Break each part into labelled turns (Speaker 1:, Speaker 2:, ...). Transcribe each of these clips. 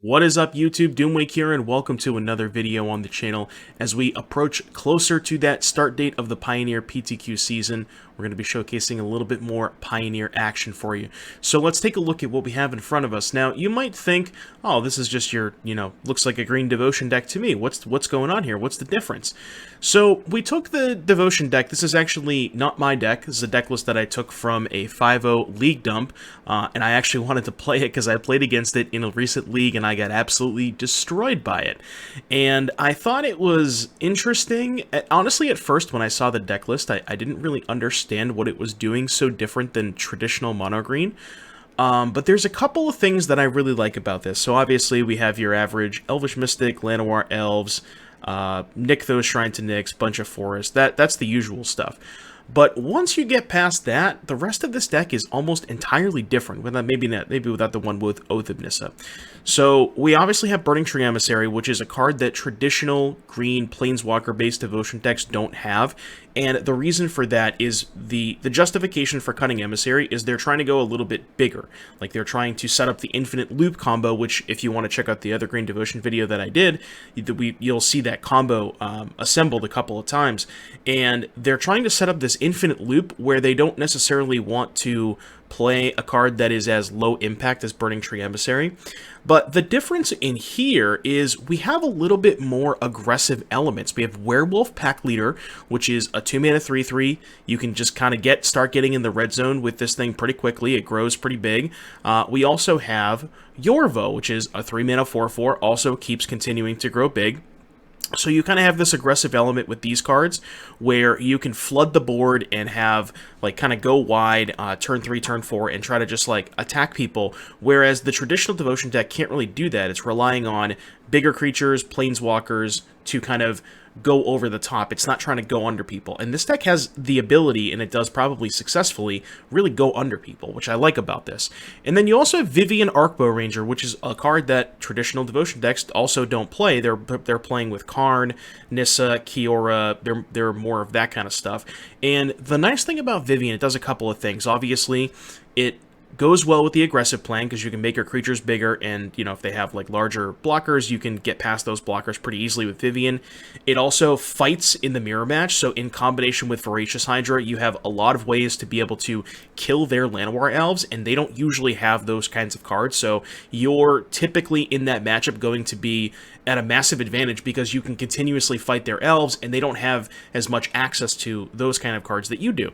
Speaker 1: What is up, YouTube? Doomwake here, and welcome to another video on the channel. As we approach closer to that start date of the Pioneer PTQ season, we're going to be showcasing a little bit more Pioneer action for you. So let's take a look at what we have in front of us. Now, you might think, oh, this is just your, looks like a green Devotion deck to me. What's going on here? What's the difference? So we took the Devotion deck. This is actually not my deck. This is a deck list that I took from a 5-0 league dump, and I actually wanted to play it because I played against it in a recent league, and I got absolutely destroyed by it. And I thought it was interesting. Honestly, at first, when I saw the deck list, I didn't really understand what it was doing so different than traditional mono green. But there's a couple of things that I really like about this. So obviously, we have your average Elvish Mystic, Llanowar Elves, Nykthos, Shrine to Nyx, bunch of Forest. That's the usual stuff. But once you get past that, the rest of this deck is almost entirely different. Maybe without the one with Oath of Nissa. So we obviously have Burning-Tree Emissary, which is a card that traditional green Planeswalker-based Devotion decks don't have. And the reason for that is the justification for cutting Emissary is they're trying to go a little bit bigger. Like they're trying to set up the Infinite Loop combo, which if you want to check out the other green Devotion video that I did, you'll see that combo assembled a couple of times. And they're trying to set up this Infinite Loop where they don't necessarily want to play a card that is as low impact as Burning-Tree Emissary. But the difference in here is we have a little bit more aggressive elements. We have Werewolf Pack Leader, which is a 2-mana 3/3. You can just kind of start getting in the red zone with this thing pretty quickly. It grows pretty big. We also have Yorvo, which is a 3-mana 4/4, also keeps continuing to grow big. So you kind of have this aggressive element with these cards where you can flood the board and have, like, kind of go wide, turn 3, turn 4, and try to just, like, attack people, whereas the traditional Devotion deck can't really do that. It's relying on bigger creatures, Planeswalkers, to kind of go over the top. It's not trying to go under people. And this deck has the ability, and it does probably successfully, really go under people, which I like about this. And then you also have Vivien Arcbow Ranger, which is a card that traditional Devotion decks also don't play. They're playing with Karn, Nissa, Kiora. They're more of that kind of stuff. And the nice thing about Vivien, it does a couple of things. Obviously, it goes well with the aggressive plan because you can make your creatures bigger, and if they have like larger blockers, you can get past those blockers pretty easily with Vivien. It also fights in the mirror match, so in combination with Voracious Hydra, you have a lot of ways to be able to kill their Llanowar Elves, and they don't usually have those kinds of cards, so you're typically in that matchup going to be at a massive advantage because you can continuously fight their elves, and they don't have as much access to those kind of cards that you do.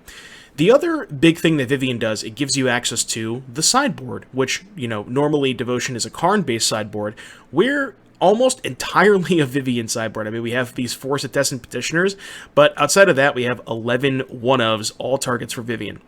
Speaker 1: The other big thing that Vivien does, it gives you access to the sideboard, which, normally Devotion is a Karn-based sideboard. We're almost entirely a Vivien sideboard. I mean, we have these 4 Setescent Petitioners, but outside of that, we have 11 one-ofs, all targets for Vivien.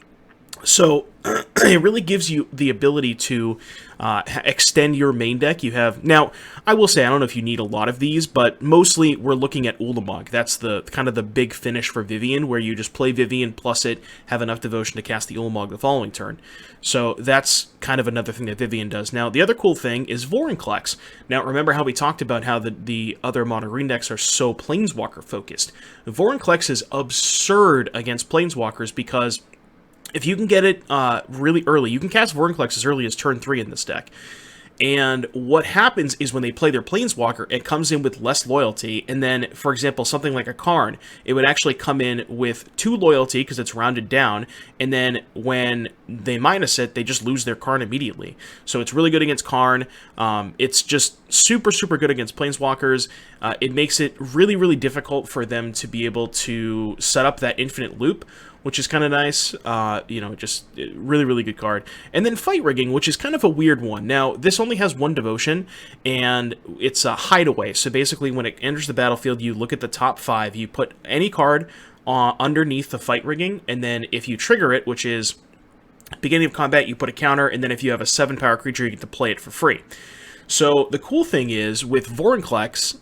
Speaker 1: So it really gives you the ability to extend your main deck. You have, now, I will say, I don't know if you need a lot of these, but mostly we're looking at Ulamog. That's the kind of the big finish for Vivien, where you just play Vivien plus it, have enough Devotion to cast the Ulamog the following turn. So that's kind of another thing that Vivien does. Now, the other cool thing is Vorinclex. Now, remember how we talked about how the other mono green decks are so Planeswalker focused. Vorinclex is absurd against Planeswalkers because if you can get it really early, you can cast Vorinclex as early as turn 3 in this deck. And what happens is when they play their Planeswalker, it comes in with less loyalty. And then, for example, something like a Karn, it would actually come in with 2 loyalty because it's rounded down. And then when they minus it, they just lose their Karn immediately. So it's really good against Karn. It's just super, super good against Planeswalkers. It makes it really, really difficult for them to be able to set up that Infinite Loop, which is kind of nice. Just really, really good card. And then Fight Rigging, which is kind of a weird one. Now, this only has 1 Devotion, and it's a hideaway. So basically, when it enters the battlefield, you look at the top 5, you put any card underneath the Fight Rigging, and then if you trigger it, which is beginning of combat, you put a counter, and then if you have a 7-power creature, you get to play it for free. So the cool thing is, with Vorinclex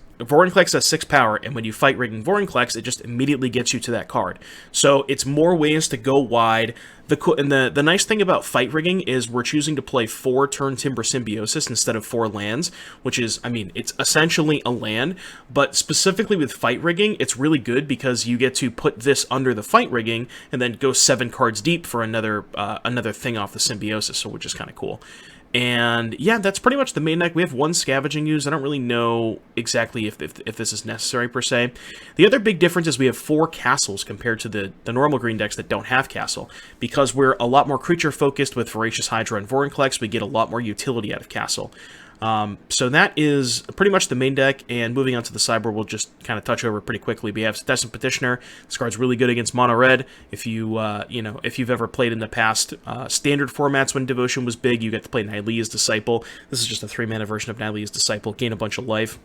Speaker 1: has 6 power, and when you Fight Rigging Vorinclex, it just immediately gets you to that card. So it's more ways to go wide. The nice thing about Fight Rigging is we're choosing to play 4 Turn Timber Symbiosis instead of 4 lands, which is, I mean, it's essentially a land, but specifically with Fight Rigging, it's really good because you get to put this under the Fight Rigging and then go 7 cards deep for another thing off the Symbiosis, so which is kind of cool. And yeah, that's pretty much the main deck. We have one Scavenging Ooze. I don't really know exactly if this is necessary per se. The other big difference is we have 4 castles compared to the normal green decks that don't have castle. Because we're a lot more creature focused with Voracious Hydra and Vorinclex, we get a lot more utility out of castle. So that is pretty much the main deck, and moving on to the sideboard, we'll just kind of touch over pretty quickly. We have Destined Petitioner. This card's really good against mono red. If you, if you've ever played in the past standard formats when Devotion was big, you get to play Nylea's Disciple. This is just a 3-mana version of Nylea's Disciple. Gain a bunch of life.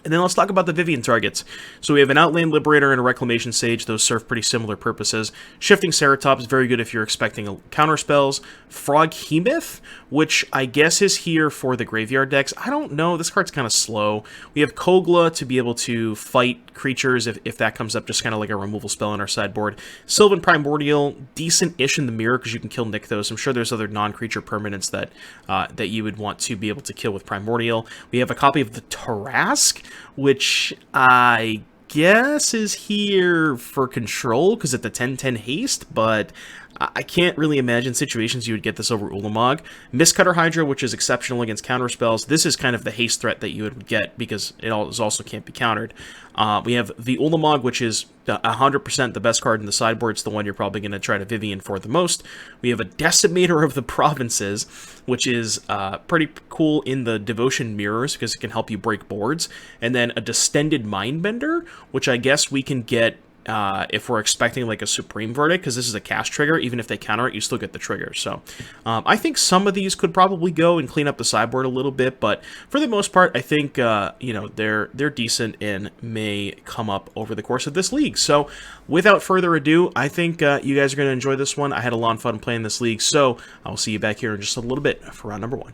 Speaker 1: And then let's talk about the Vivian targets. So we have an Outland Liberator and a Reclamation Sage. Those serve pretty similar purposes. Shifting Ceratops, very good if you're expecting counter spells. Froghemoth, which I guess is here for the graveyard decks. I don't know. This card's kind of slow. We have Kogla to be able to fight creatures if that comes up, just kind of like a removal spell on our sideboard. Sylvan Primordial, decent-ish in the mirror because you can kill Nykthos. I'm sure there's other non-creature permanents that you would want to be able to kill with Primordial. We have a copy of the Tarask, which I guess is here for control because it's the 10/10 haste, but I can't really imagine situations you would get this over Ulamog. Mistcutter Hydra, which is exceptional against counterspells. This is kind of the haste threat that you would get because it also can't be countered. We have the Ulamog, which is 100% the best card in the sideboard. It's the one you're probably going to try to Vivian for the most. We have a Decimator of the Provinces, which is pretty cool in the Devotion mirrors because it can help you break boards. And then a Distended Mindbender, which I guess we can get if we're expecting like a Supreme Verdict, because this is a cast trigger. Even if they counter it, you still get the trigger. So I think some of these could probably go and clean up the sideboard a little bit, but for the most part, I think they're decent and may come up over the course of this league. So without further ado, I think you guys are going to enjoy this one. I had a lot of fun playing this league, so I will see you back here in just a little bit for round number 1.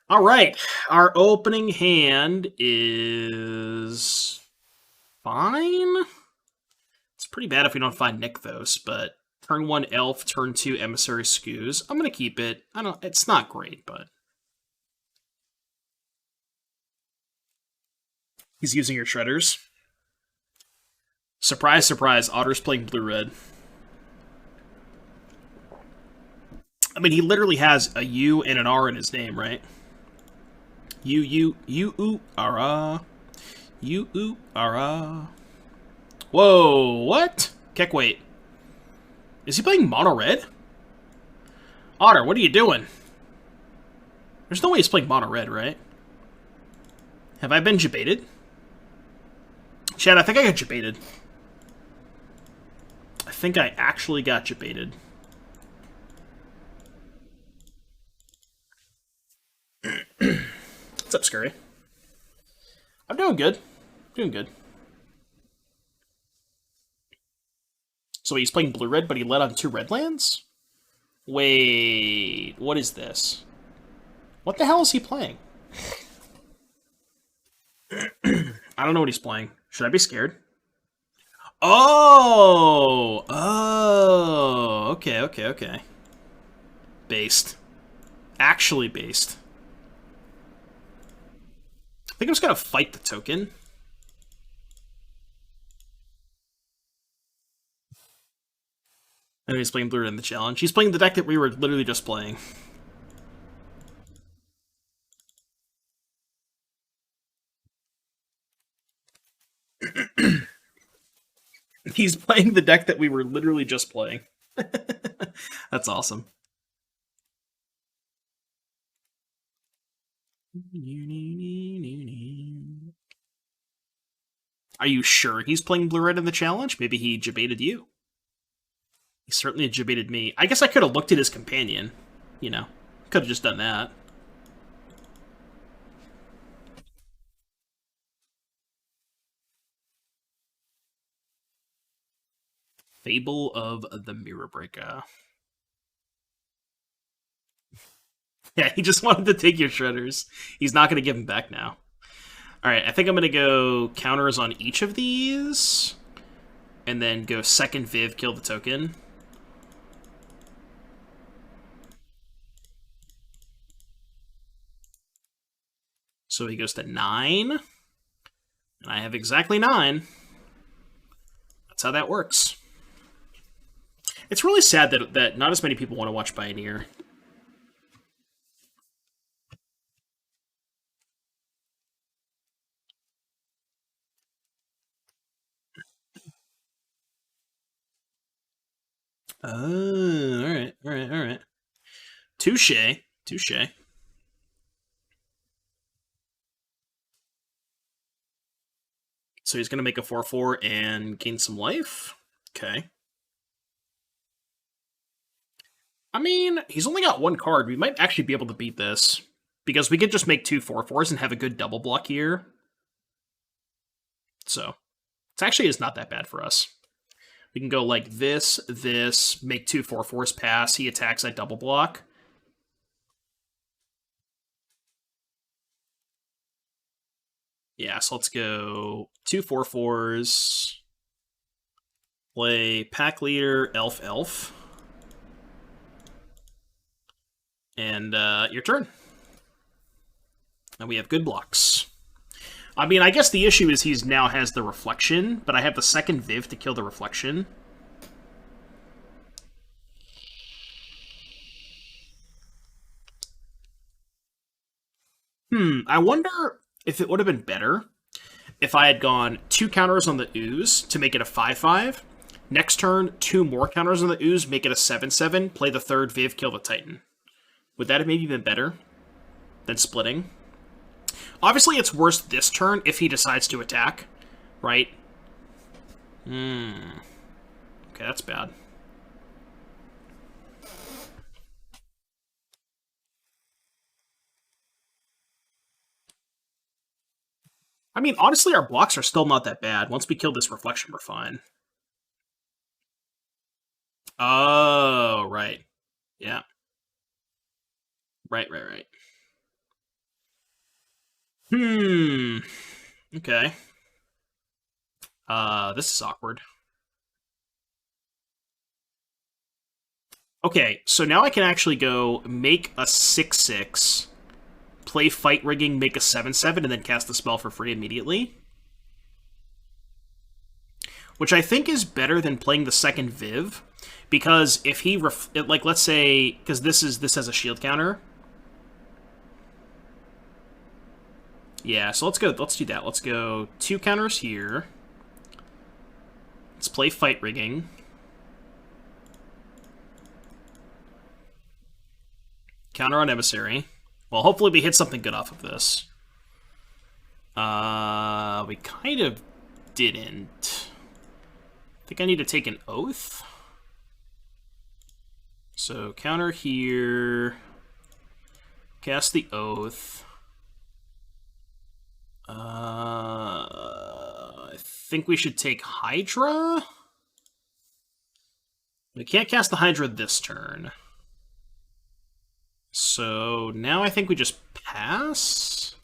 Speaker 1: All right, our opening hand is fine. It's pretty bad if we don't find Nykthos, but turn 1 Elf, turn 2 Emissary Scoos. I'm gonna keep it. It's not great, but he's using your Shredders. Surprise, surprise, Otter's playing blue-red. I mean, he literally has a U and an R in his name, right? U-U-U-U-R-A. U-U-R-A. Whoa, what? Keck, wait. Is he playing mono red? Otter, what are you doing? There's no way he's playing mono red, right? Have I been jebaited? Chad, I think I got jebaited. I think I actually got jebaited. What's up, Scurry? I'm doing good. Doing good. So he's playing blue-red, but he led on 2 red lands? Wait, what is this? What the hell is he playing? I don't know what he's playing. Should I be scared? Oh! Oh! Okay. Based. Actually based. I think I'm just gonna fight the token. And he's playing blue in the challenge. He's playing the deck that we were literally just playing. He's playing the deck that we were literally just playing. That's awesome. Are you sure he's playing blue-red in the challenge? Maybe he jebaited you. He certainly jebaited me. I guess I could have looked at his companion. You know, could have just done that. Fable of the Mirror Breaker. Yeah, he just wanted to take your Shredders. He's not going to give them back now. Alright, I think I'm going to go counters on each of these. And then go second Viv, kill the token. So he goes to 9. And I have exactly 9. That's how that works. It's really sad that not as many people want to watch Pioneer. Oh, alright, alright, alright. Touche. Touche. So he's going to make a 4/4 and gain some life? Okay. I mean, he's only got one card. We might actually be able to beat this. Because we could just make 2 4/4s and have a good double block here. So, it actually is not that bad for us. We can go like this, make 2 4/4s pass. He attacks, I double block. Yeah, so let's go 2 4/4s. Play Pack Leader, Elf. And your turn. And we have good blocks. I mean, I guess the issue is he's now has the reflection, but I have the second Viv to kill the reflection. I wonder if it would have been better if I had gone 2 counters on the ooze to make it a 5/5. Next turn, 2 more counters on the ooze, make it a 7/7, play the third Viv, kill the Titan. Would that have maybe been better than splitting? Obviously, it's worse this turn if he decides to attack, right? Okay, that's bad. I mean, honestly, our blocks are still not that bad. Once we kill this reflection, we're fine. Oh, right. Yeah. Right. Okay. This is awkward. Okay, so now I can actually go make a 6/6, play Fight Rigging, make a 7/7, and then cast the spell for free immediately. Which I think is better than playing the second Viv, because if he, like, let's say, because this has a shield counter. Yeah, so let's do that. Let's go 2 counters here. Let's play Fight Rigging. Counter on Emissary. Well, hopefully we hit something good off of this. We kind of didn't. I think I need to take an Oath. So, counter here. Cast the Oath. I think we should take Hydra. We can't cast the Hydra this turn. So now I think we just pass?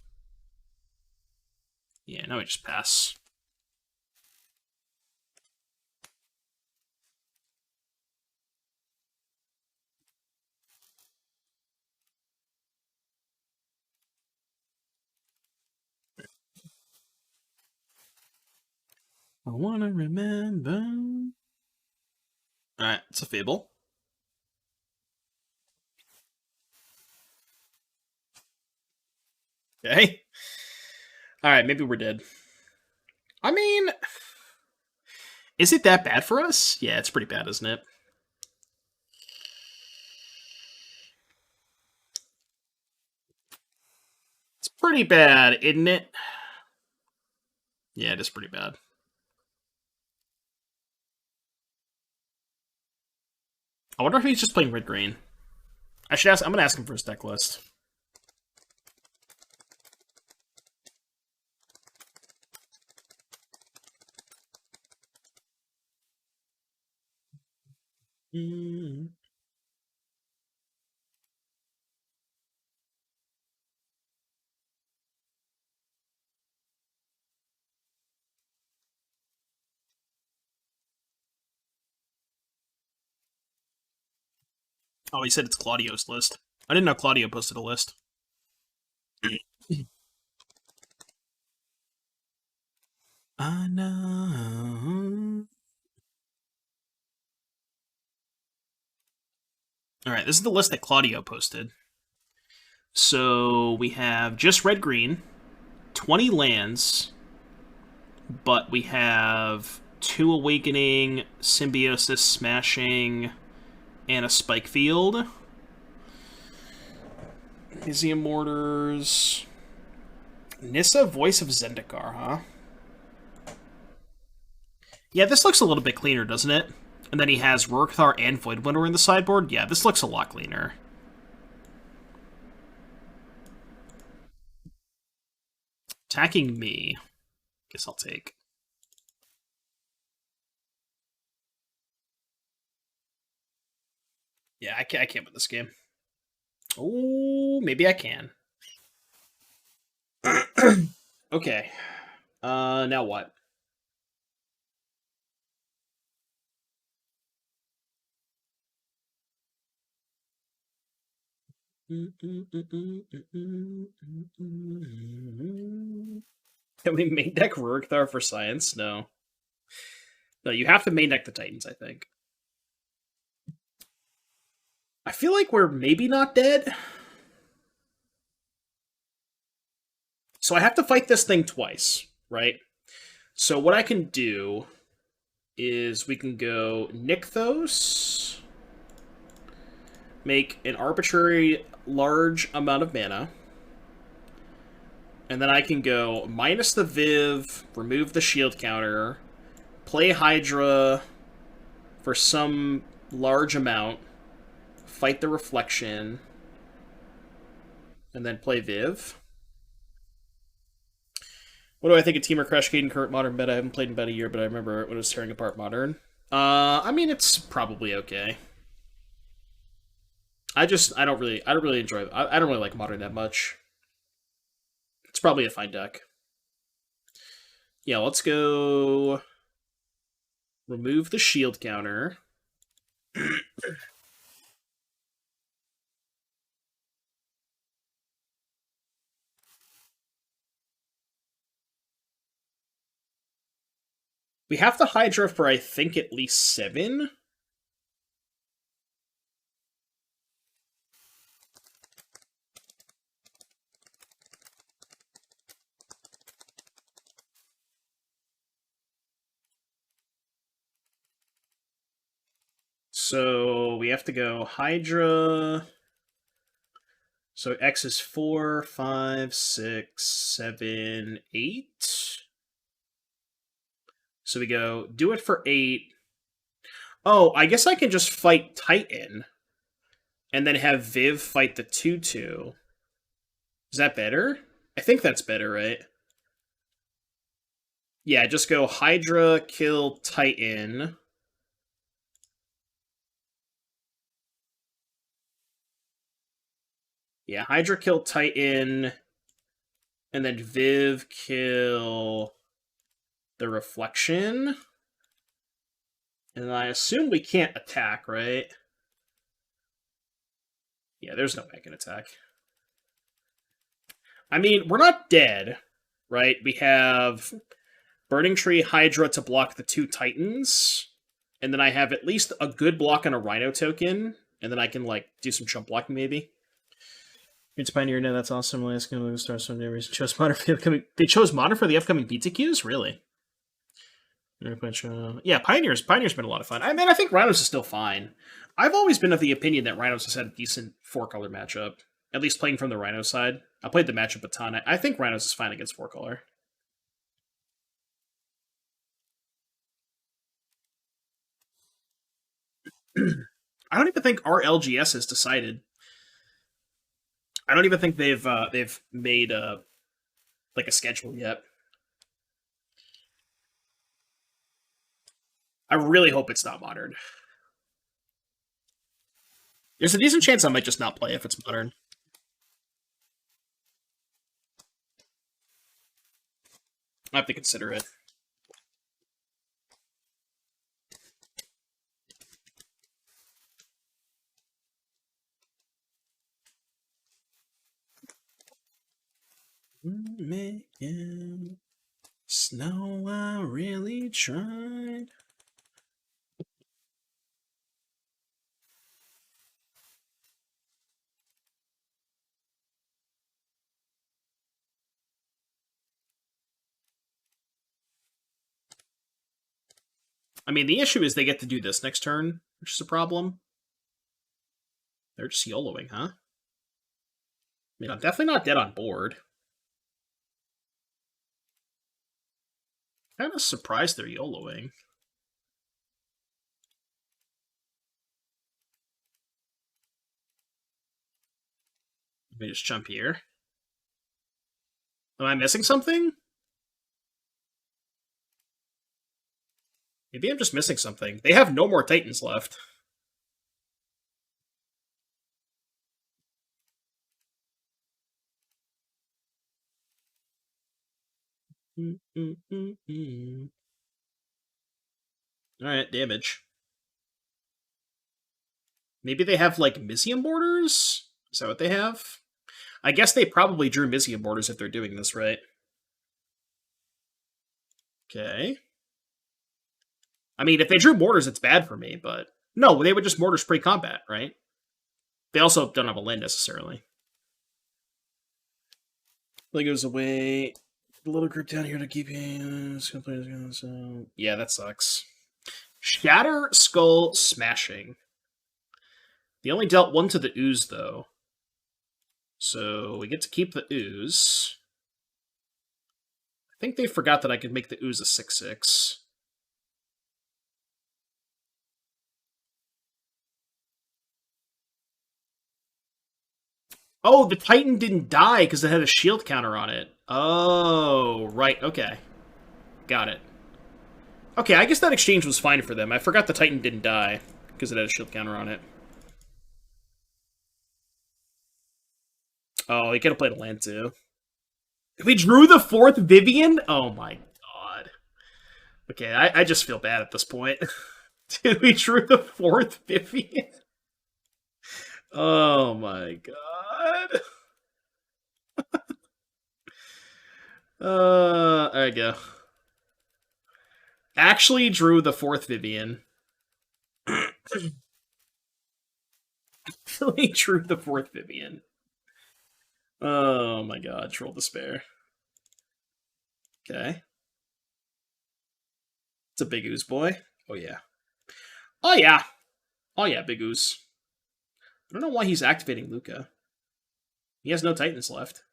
Speaker 1: Yeah, now we just pass. I wanna remember. Alright, it's a Fable. Okay. Alright, maybe we're dead. I mean, is it that bad for us? Yeah, it's pretty bad, isn't it? It's pretty bad, isn't it? Yeah, it is pretty bad. I wonder if he's just playing red-green. I'm gonna ask him for his deck list. Oh, he said it's Claudio's list. I didn't know Claudio posted a list. I know. Alright, this is the list that Claudio posted. So we have just red-green, 20 lands, but we have 2 Awakening, Symbiosis, Smashing, And a spike field. Museum mortars. Nissa, Voice of Zendikar, huh? Yeah, this looks a little bit cleaner, doesn't it? And then he has Rorkthar and Voidwinter in the sideboard. Yeah, this looks a lot cleaner. Attacking me. Guess I'll take. Yeah, I can't win this game. Oh, maybe I can. Okay. Now what? Can we main deck Rurikthar for science? No. No, you have to main deck the Titans, I think. I feel like we're maybe not dead. So I have to fight this thing twice, right? So what I can do is we can go Nykthos, make an arbitrary large amount of mana, and then I can go minus the Viv, remove the shield counter, play Hydra for some large amount, fight the reflection, and then play Viv. What do I think of Temur Crashcade in current Modern meta? I haven't played in about a year, but I remember when it was tearing apart Modern. I mean, it's probably okay. I don't really enjoy. I don't really like Modern that much. It's probably a fine deck. Yeah, let's go. Remove the shield counter. We have to Hydra for, I think, at least 7. So we have to go Hydra. So X is 4, 5, 6, 7, 8. So we go do it for 8. Oh, I guess I can just fight Titan. And then have Viv fight the 2/2. Is that better? I think that's better, right? Yeah, just go Hydra, kill Titan. Yeah, Hydra kill Titan. And then Viv kill the reflection. And I assume we can't attack, right? Yeah, there's no way I can attack. I mean, we're not dead, right? We have Burning-Tree Hydra to block the 2 Titans. And then I have at least a good block on a Rhino token. And then I can, like, do some chump blocking, maybe. It's Pioneer now. That's awesome. Last game of Star Storm Davies chose Modern for the upcoming. They chose Modern for the upcoming PTQs? Really? Yeah, Pioneer's been a lot of fun. I mean, I think Rhinos is still fine. I've always been of the opinion that Rhinos has had a decent 4-color matchup. At least playing from the Rhino side. I played the matchup a ton. I think Rhinos is fine against 4-color. I don't even think our LGS is decided. I don't even think they've made like a schedule yet. I really hope it's not Modern. There's a decent chance I might just not play if it's Modern. I have to consider it. Making snow, I really tried. I mean, the issue is they get to do this next turn, which is a problem. They're just YOLOing, huh? I mean, I'm definitely not dead on board. Kind of surprised they're YOLOing. Let me just jump here. Am I missing something? Maybe I'm just missing something. They have no more Titans left. Alright, damage. Maybe they have, like, Misium Borders? Is that what they have? I guess they probably drew Misium Borders if they're doing this right. Okay. I mean, if they drew Mortars, it's bad for me, but... No, they would just Mortars pre-combat, right? They also don't have a land, necessarily. That goes away. The little group down here to keep you... So... Yeah, that sucks. Shatter, Skull, Smashing. They only dealt 1 to the Ooze, though. So we get to keep the Ooze. I think they forgot that I could make the Ooze a 6/6. Oh, the Titan didn't die because it had a shield counter on it. Oh, right, okay. Got it. Okay, I guess that exchange was fine for them. I forgot the Titan didn't die because it had a shield counter on it. Oh, he could have played a land too. We drew the 4th Vivian? Oh my god. Okay, I just feel bad at this point. Dude, we drew the 4th Vivian? Oh my god. There you go. Actually drew the 4th Vivian. Actually drew the 4th Vivian. Oh my god, Troll Despair. Okay. It's a big ooze boy. Oh yeah. Oh yeah. Oh yeah, big ooze. I don't know why he's activating Luca. He has no Titans left.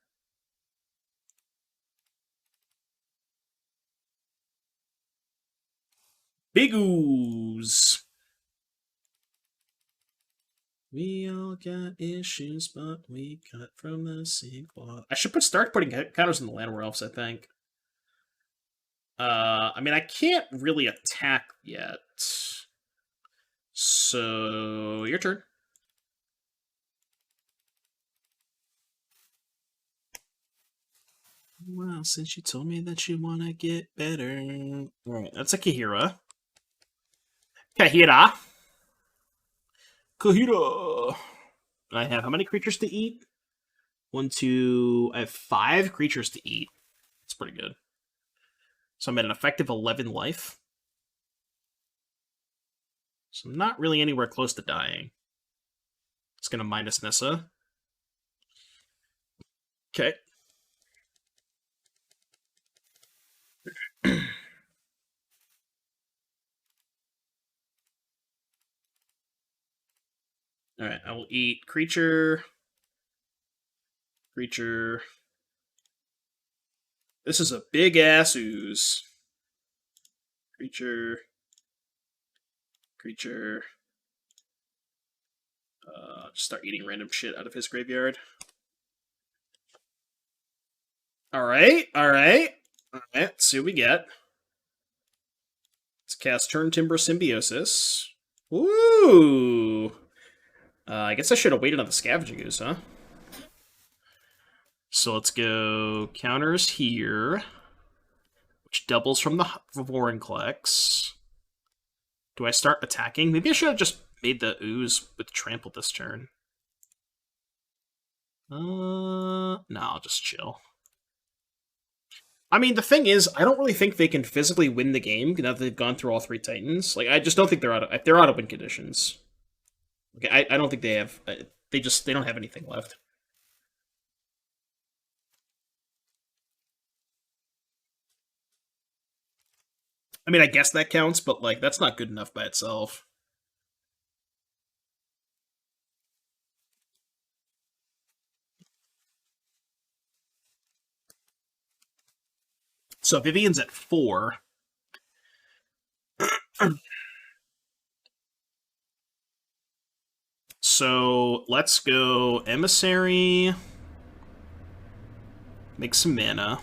Speaker 1: Big ooze. We all got issues, but we cut from the sequel. I should start putting counters in the Land Elves, I think. I mean, I can't really attack yet. So, your turn. Well, since you told me that you want to get better. Alright, that's a Kahira. Kahira. Kahira. I have how many creatures to eat? 1, 2... I have 5 creatures to eat. That's pretty good. So I'm at an effective 11 life. So I'm not really anywhere close to dying. It's going to minus Nissa. Okay. Alright, I will eat creature. Creature. This is a big-ass ooze. Creature. Creature. Just start eating random shit out of his graveyard. Alright, alright. Alright, let's see what we get. Let's cast Turn Timber Symbiosis. Ooh! I guess I should have waited on the Scavenging Ooze, huh? So let's go counters here, which doubles from the Vorinclex. Do I start attacking? Maybe I should have just made the Ooze with Trample this turn. No, I'll just chill. I mean, the thing is, I don't really think they can physically win the game now that they've gone through all 3 Titans. Like, I just don't think they're out of win conditions. Okay, I don't think they have. They don't have anything left. I mean, I guess that counts, but like that's not good enough by itself. So Vivian's at 4. So let's go Emissary. Make some mana.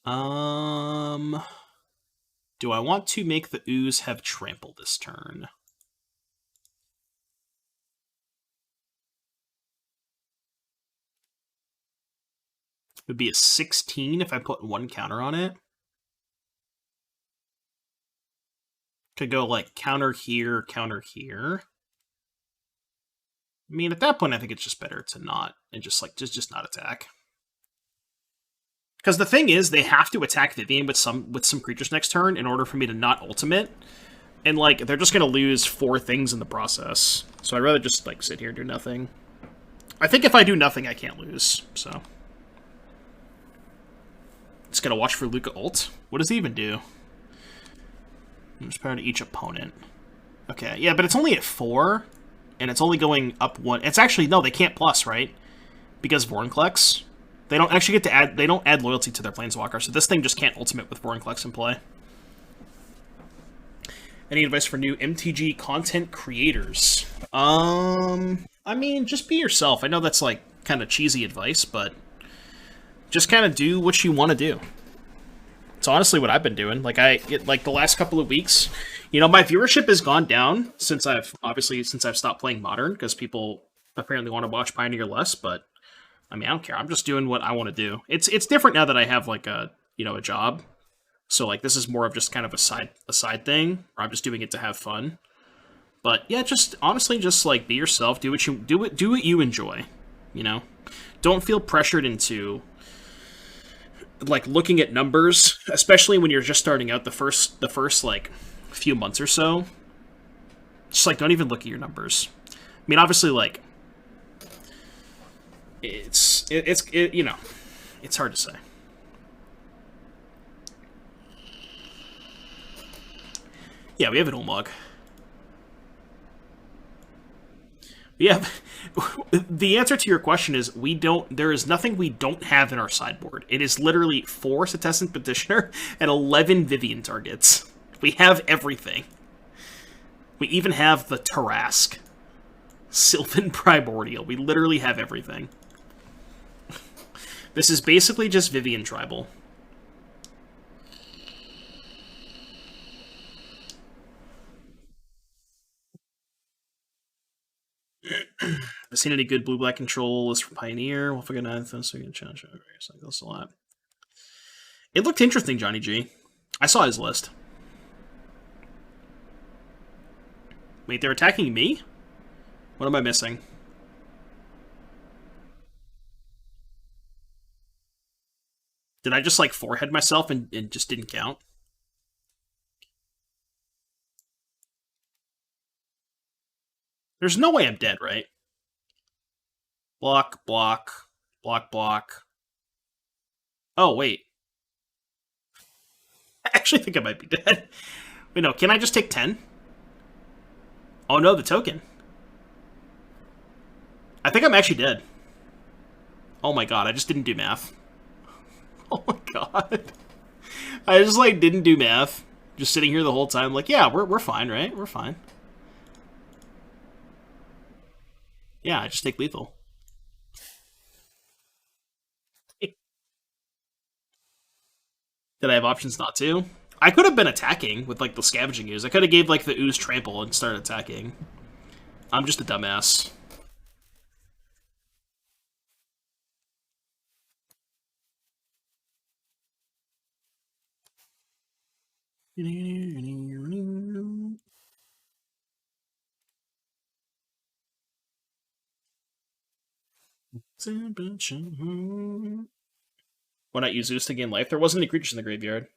Speaker 1: Do I want to make the Ooze have trample this turn? It would be a 16 if I put 1 counter on it. Could go like counter here, counter here. I mean, at that point, I think it's just better to not and just not attack. Because the thing is, they have to attack Vivian with some creatures next turn in order for me to not ultimate, and like they're just gonna lose 4 things in the process. So I'd rather just like sit here and do nothing. I think if I do nothing, I can't lose. So just gotta watch for Luca ult. What does he even do? There's power to each opponent. Okay, yeah, but it's only at 4, and it's only going up 1. It's actually, no, they can't plus, right? Because Vorinclex. They don't actually get to add, they don't add loyalty to their Planeswalker, so this thing just can't ultimate with Vorinclex in play. Any advice for new MTG content creators? I mean, just be yourself. I know that's, like, kind of cheesy advice, but just kind of do what you want to do. It's honestly what I've been doing. Like the last couple of weeks, you know, my viewership has gone down since I've stopped playing Modern because people apparently want to watch Pioneer less. But I mean, I don't care. I'm just doing what I want to do. It's different now that I have like a job. So like this is more of just kind of a side thing, or I'm just doing it to have fun. But yeah, just honestly, just like be yourself. Do what you enjoy. You know, don't feel pressured into like looking at numbers, especially when you're just starting out the first like few months or so. Just like don't even look at your numbers. I mean, obviously, like it's you know, it's hard to say. Yeah, we have an Olmog. Yeah, the answer to your question is we don't. There is nothing we don't have in our sideboard. It is literally 4 Setescent Petitioner and 11 Vivian targets. We have everything. We even have the Tarask, Sylvan Primordial. We literally have everything. This is basically just Vivian Tribal. I've seen any good blue-black control list for Pioneer. We'll figure out this. We can challenge this a lot. It looked interesting, Johnny G. I saw his list. Wait, they're attacking me? What am I missing? Did I just like forehead myself and just didn't count? There's no way I'm dead, right? Block, block, block, block. Oh, wait. I actually think I might be dead. Wait, no, can I just take 10? Oh no, the token. I think I'm actually dead. Oh my god, I just didn't do math. Oh my god. I just, like, didn't do math. Just sitting here the whole time, like, yeah, we're fine, right? We're fine. Yeah, I just take lethal. Did I have options not to? I could have been attacking with, like, the Scavenging Ooze. I could have gave, like, the Ooze Trample and started attacking. I'm just a dumbass. Why not use Zeus to gain life? There wasn't any creatures in the graveyard.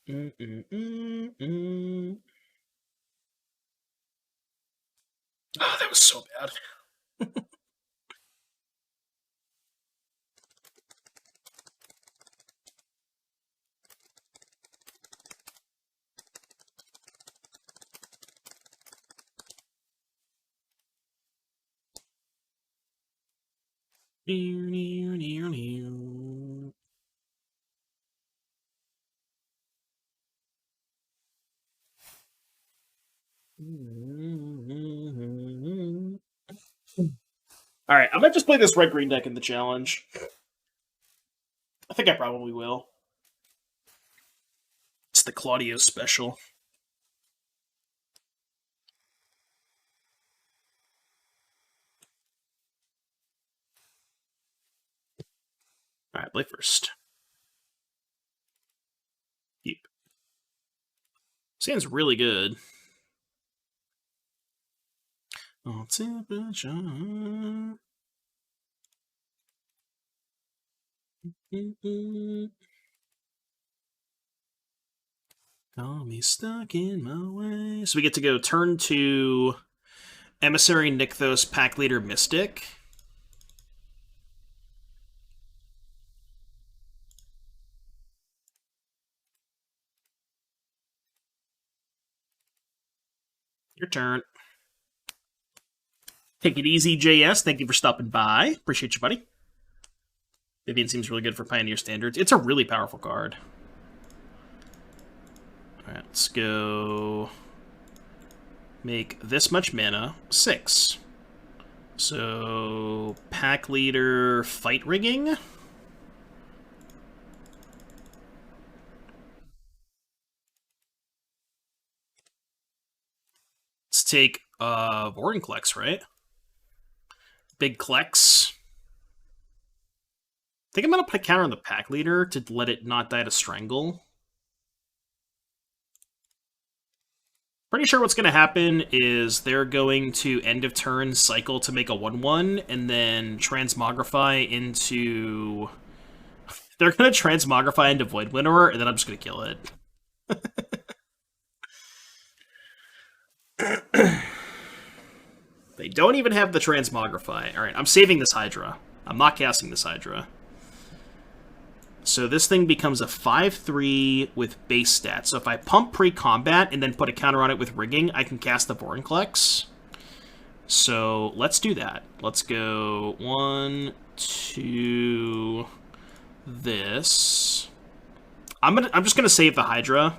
Speaker 1: Oh, that was so bad. Alright, I might just play this red-green deck in the challenge. I think I probably will. It's the Claudio special. Alright, play first. Keep. Sounds really good. Oh, temperature. Got me stuck in my way. So we get to go turn to Emissary, Nykthos, Pack Leader, Mystic. Your turn. Take it easy, JS. Thank you for stopping by. Appreciate you, buddy. Vivian seems really good for Pioneer standards. It's a really powerful card. Alright, let's go make this much mana 6. So, Pack Leader, Fight Rigging. Let's take Vorinclex, right? Big Klex. I think I'm going to put a counter on the Pack Leader to let it not die to Strangle. Pretty sure what's going to happen is they're going to end of turn cycle to make a 1/1 and then transmogrify into... They're going to transmogrify into Void Winnower and then I'm just going to kill it. They don't even have the transmogrify. Alright, I'm saving this Hydra. I'm not casting this Hydra. So this thing becomes a 5/3 with base stats. So if I pump pre-combat and then put a counter on it with rigging, I can cast the Vorinclex. So let's do that. Let's go 1, 2, this. I'm just gonna save the Hydra.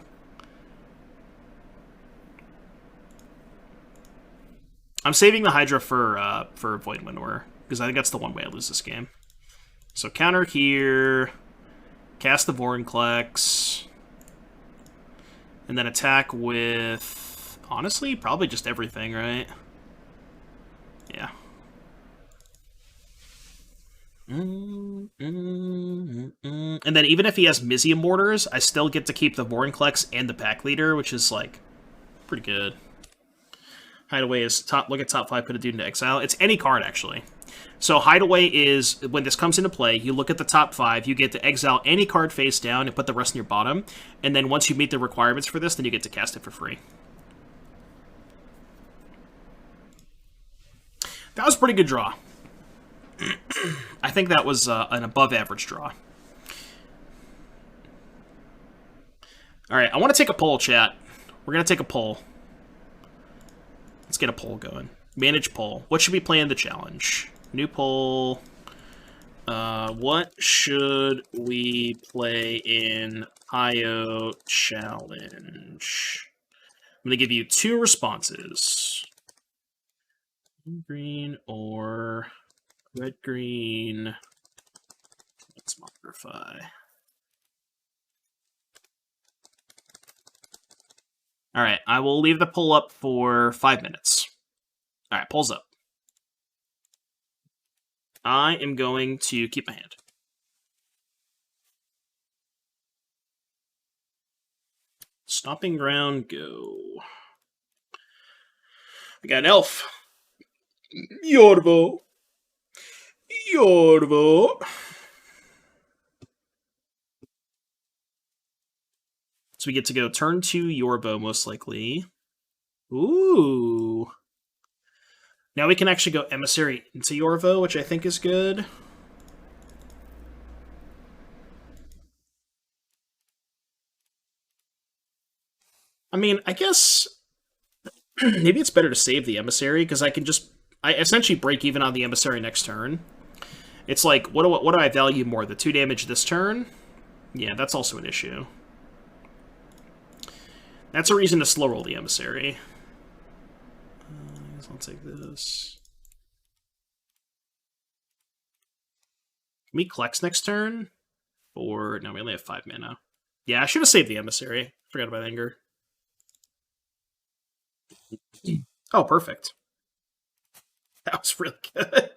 Speaker 1: I'm saving the Hydra for Void Winnower, because I think that's the one way I lose this game. So counter here, cast the Vorinclex, and then attack with, honestly, probably just everything, right? Yeah. And then even if he has Mizium Mortars, I still get to keep the Vorinclex and the Pack Leader, which is, like, pretty good. Hideaway is top. Look at top 5. Put a dude into exile. It's any card, actually. So Hideaway is, when this comes into play, you look at the top 5, you get to exile any card face down and put the rest in your bottom, and then once you meet the requirements for this, then you get to cast it for free. That was a pretty good draw. I think that was an above-average draw. Alright, I want to take a poll, chat. We're going to take a poll. Let's get a poll going. Manage poll. What should we play in the challenge? New poll. What should we play in IO challenge? I'm going to give you 2 responses. Green or red-green. Let's modify. Alright, I will leave the poll up for 5 minutes. Alright, poll's up. I am going to keep my hand. Stomping Ground, go. I got an elf. Yorvo. Yorvo. So we get to go turn 2 Yorvo, most likely. Ooh. Now we can actually go Emissary into Yorvo, which I think is good. I mean, I guess maybe it's better to save the Emissary, because I essentially break even on the Emissary next turn. It's like, what do I value more? The 2 damage this turn? Yeah, that's also an issue. That's a reason to slow roll the Emissary. I'll take this. Can we Klex next turn? Or, no, we only have 5 mana. Yeah, I should have saved the Emissary. Forgot about Anger. Oh, perfect. That was really good.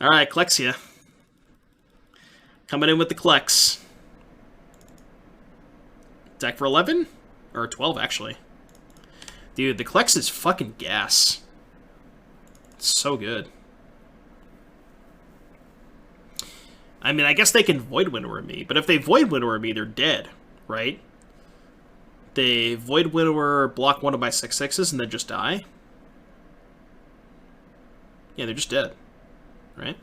Speaker 1: Alright, Klexia. Coming in with the Klex. Deck for 11? Or 12, actually. Dude, the Klex is fucking gas. It's so good. I mean, I guess they can Void Winnower me, but if they Void Winnower me, they're dead, right? They Void Winnower, block one of my 6/6s, and then just die? Yeah, they're just dead, right?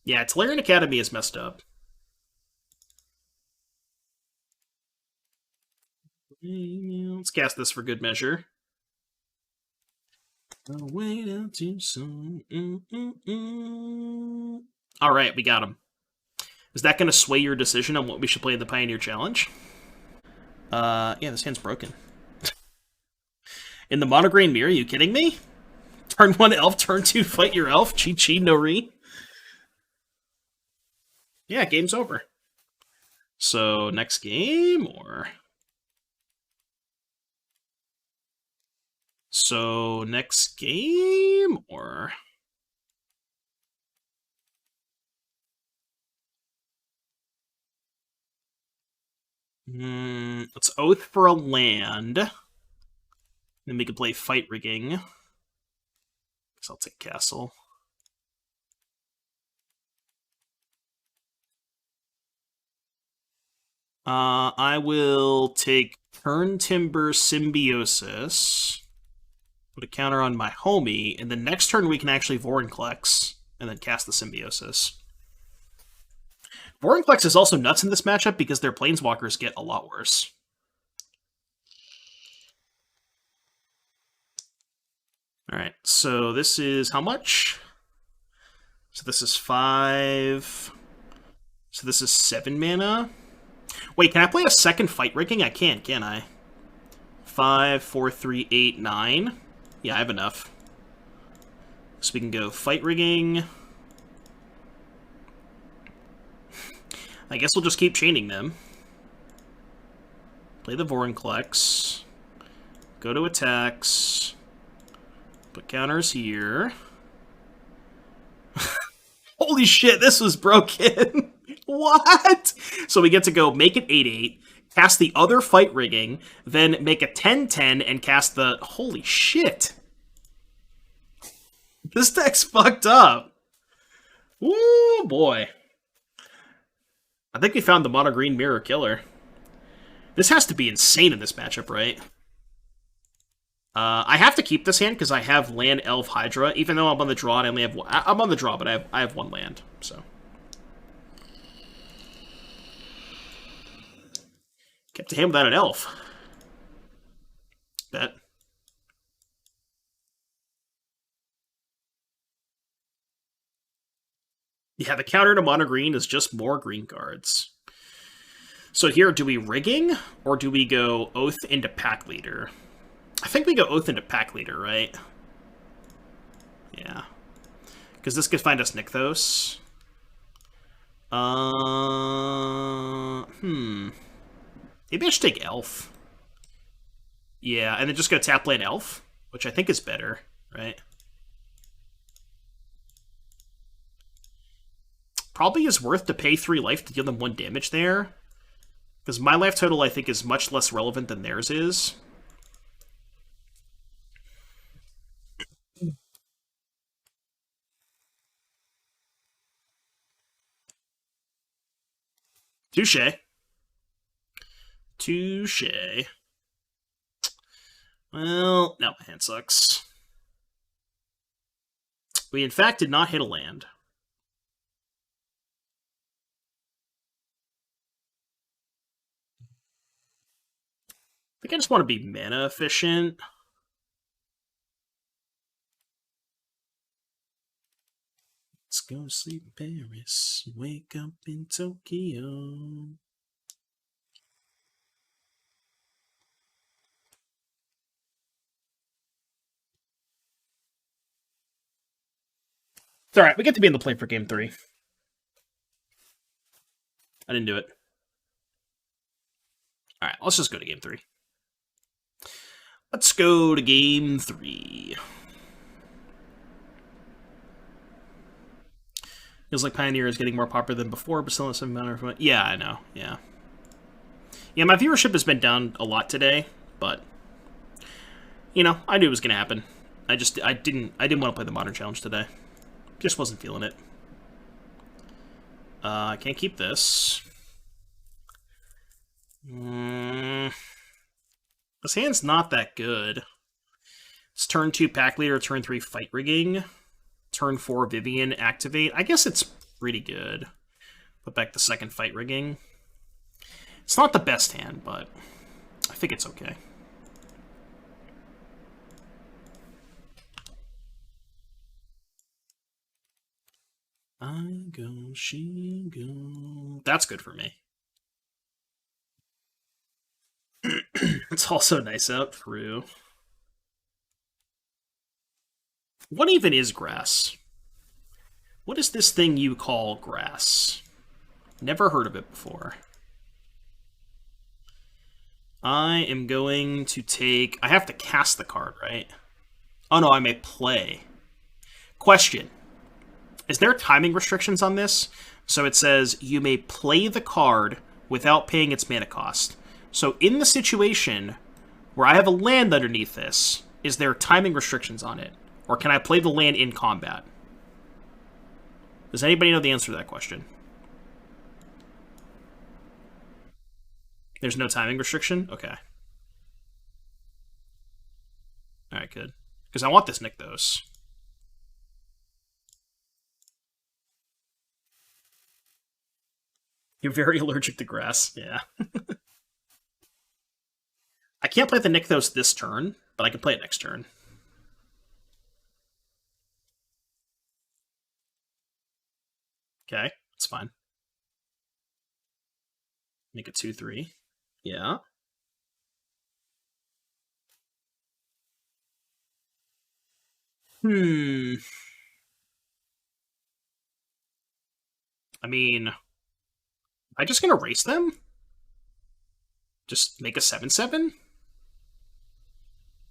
Speaker 1: Yeah, Tolarian Academy is messed up. Let's cast this for good measure. I'll wait out too soon. Alright, we got him. Is that going to sway your decision on what we should play in the Pioneer Challenge? Yeah, this hand's broken. In the Monogreen Mirror, are you kidding me? Turn 1 elf, turn 2 fight your elf, chi no re. Yeah, game's over. So, next game, or... So, next game, or... Let's Oath for a land. Then we can play Fight Rigging. Guess I'll take Castle. I will take Turn Timber Symbiosis. Put a counter on my homie, and then next turn we can actually Vorinclex, and then cast the Symbiosis. Vorinclex is also nuts in this matchup because their Planeswalkers get a lot worse. Alright, so this is how much? So this is 5. So this is 7 mana. Wait, can I play a second Fight Rigging? I can't I? 5, 4, 3, 8, 9. Yeah, I have enough. So we can go Fight Rigging. I guess we'll just keep chaining them. Play the Vorinclex. Go to attacks. Put counters here. Holy shit, this was broken. What? So we get to go make it 8/8, cast the other Fight Rigging, then make a 10/10 and cast the... Holy shit. This deck's fucked up. Woo, boy. I think we found the Monogreen Mirror killer. This has to be insane in this matchup, right? I have to keep this hand because I have land, elf, hydra. Even though I'm on the draw, and I only have one. I'm on the draw, but I have 1 land. So kept a hand without an elf. Bet. Yeah, the counter to mono green is just more green cards. So here, do we rigging or do we go oath into pack leader? I think we go oath into pack leader, right? Yeah. Because this could find us Nykthos. Maybe I should take elf. Yeah, and then just go tap land elf, which I think is better, right? Probably is worth to pay 3 life to deal them 1 damage there. Because my life total, I think, is much less relevant than theirs is. Touche. Touche. Well, now my hand sucks. We, in fact, did not hit a land. I think I just want to be mana efficient. go sleep in Paris, wake up in Tokyo. It's alright, we get to be in the play for game 3. I didn't do it. Alright, let's just go to game 3. Let's go to game 3. Feels like Pioneer is getting more popular than before, but still not some amount of... Yeah, I know, yeah. Yeah, my viewership has been down a lot today, but... You know, I knew it was going to happen. I didn't want to play the Modern Challenge today. Just wasn't feeling it. I can't keep this. This hand's not that good. It's turn 2 Pack Leader, turn 3 Fight Rigging, turn 4 Vivian Activate. I guess it's pretty good. Put back the second Fight Rigging. It's not the best hand, but I think it's okay. I go, she go. That's good for me. It's also nice out through. What even is grass? What is this thing you call grass? Never heard of it before. I am going to take... I have to cast the card, right? Oh no, I may play. Question. Is there timing restrictions on this? So it says you may play the card without paying its mana cost. So in the situation where I have a land underneath this, is there timing restrictions on it? Or can I play the land in combat? Does anybody know the answer to that question? There's no timing restriction? Okay. Alright, good. Because I want this Nykthos. You're very allergic to grass. Yeah. I can't play the Nykthos this turn, but I can play it next turn. Okay, that's fine. Make it 2/3. Yeah. I mean, am I just gonna erase them? Just make a 7/7?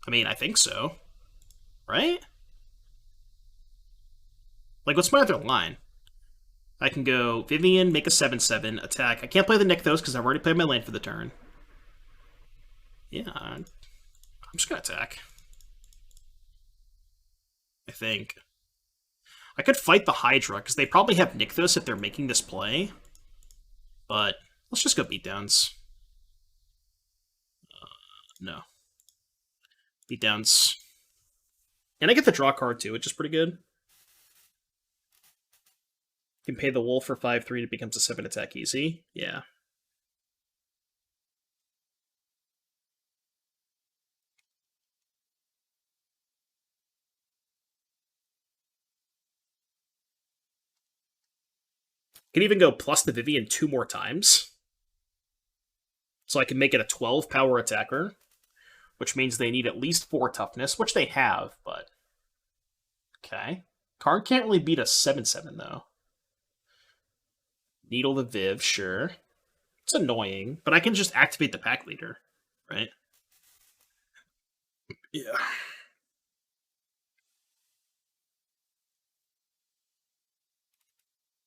Speaker 1: I mean, I think so. Right? Like, what's my other line? I can go Vivian, make a 7/7, attack. I can't play the Nykthos because I've already played my land for the turn. Yeah, I'm just gonna attack. I think. I could fight the Hydra, because they probably have Nykthos if they're making this play. But let's just go beatdowns. No. Beatdowns. And I get the draw card too, which is pretty good. You can pay the wolf for 5/3, it becomes a 7 attack easy. Yeah. Can even go plus the Vivian 2 more times. So I can make it a 12 power attacker, which means they need at least 4 toughness, which they have, but... Okay. Karn can't really beat a 7/7, though. Needle the Viv, sure. It's annoying, but I can just activate the Pack Leader, right? Yeah.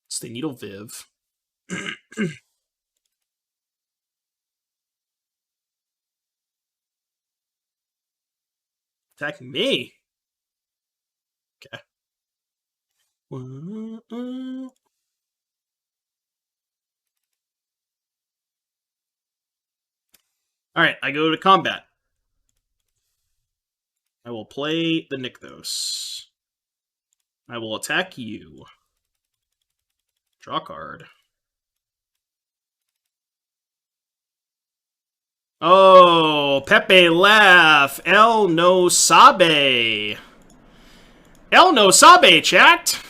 Speaker 1: It's the Needle Viv. Attacking me. Okay. Alright, I go to combat. I will play the Nykthos. I will attack you. Draw card. Oh, Pepe laugh. El no sabe. El no sabe, chat.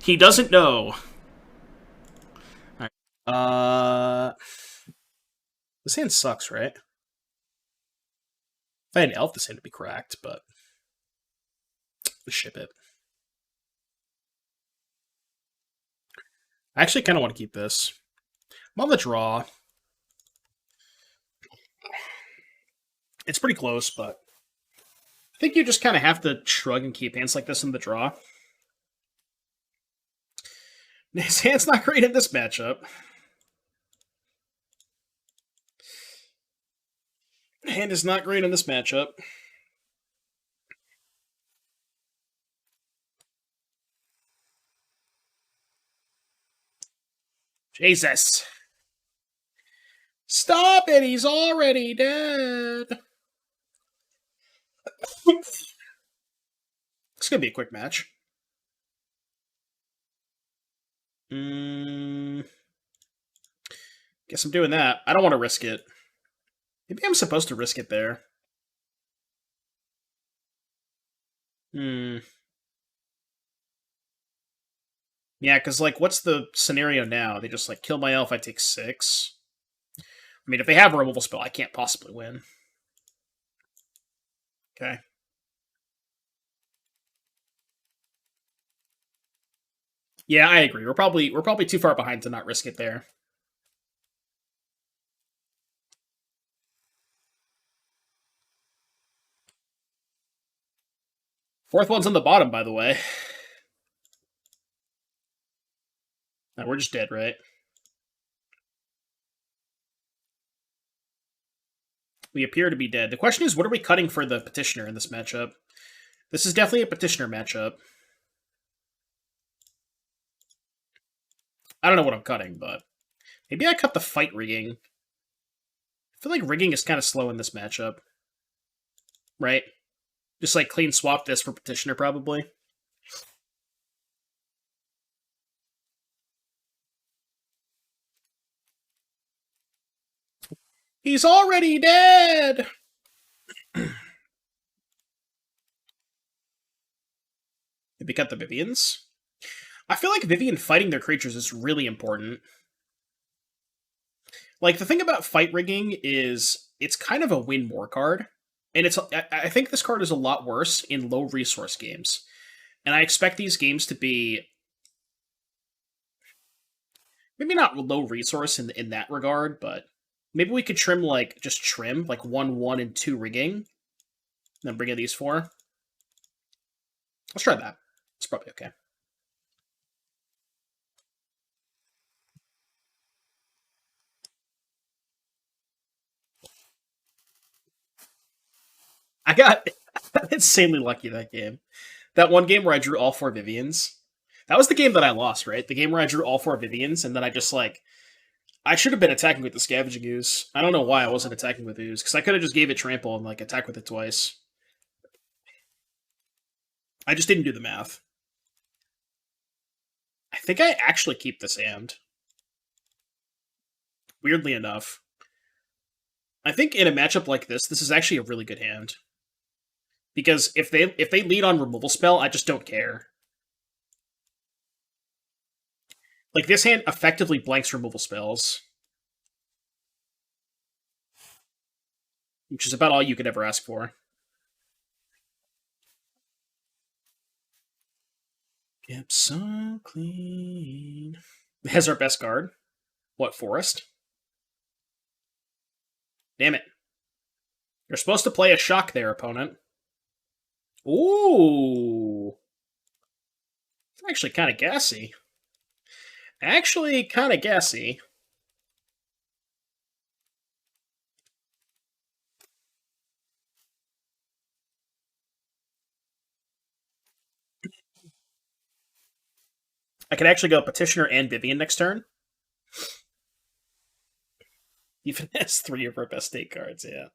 Speaker 1: He doesn't know. All right. This hand sucks, right? If I had an elf, this hand would be cracked, but let's ship it. I actually kind of want to keep this. I'm on the draw. It's pretty close, but I think you just kind of have to shrug and keep hands like this in the draw. His hand's not great in this matchup. Hand is not great in this matchup. Jesus. Stop it, he's already dead. It's gonna be a quick match. Guess I'm doing that. I don't want to risk it. Maybe I'm supposed to risk it there. Yeah, because, like, what's the scenario now? They just, like, kill my elf, I take 6. I mean, if they have a removal spell, I can't possibly win. Okay. Yeah, I agree. We're probably too far behind to not risk it there. Fourth one's on the bottom, by the way. No, we're just dead, right? We appear to be dead. The question is, what are we cutting for the Petitioner in this matchup? This is definitely a Petitioner matchup. I don't know what I'm cutting, but maybe I cut the fight rigging. I feel like rigging is kind of slow in this matchup. Right? Just like clean swap this for Petitioner, probably. He's already dead! Maybe cut the Vivians? I feel like Vivian fighting their creatures is really important. Like, the thing about fight rigging is it's kind of a win more card. And I think this card is a lot worse in low resource games. And I expect these games to be maybe not low resource in that regard, but maybe we could trim like 1, and 2 rigging. Then bring in these 4. Let's try that. It's probably okay. I got insanely lucky that game. That one game where I drew all 4 Vivians. That was the game that I lost, right? The game where I drew all 4 Vivians, and then I just like I should have been attacking with the Scavenging Ooze. I don't know why I wasn't attacking with Ooze, because I could have just gave it trample and like attack with it twice. I just didn't do the math. I think I actually keep this hand. Weirdly enough. I think in a matchup like this is actually a really good hand. Because if they lead on removal spell, I just don't care. Like, this hand effectively blanks removal spells. Which is about all you could ever ask for. Kept so clean. It has our best card. What, Forest? Damn it. You're supposed to play a shock there, opponent. Ooh. It's actually kind of gassy. Actually kind of gassy. I could actually go Petitioner and Vivian next turn. Even has 3 of our best state cards, yeah.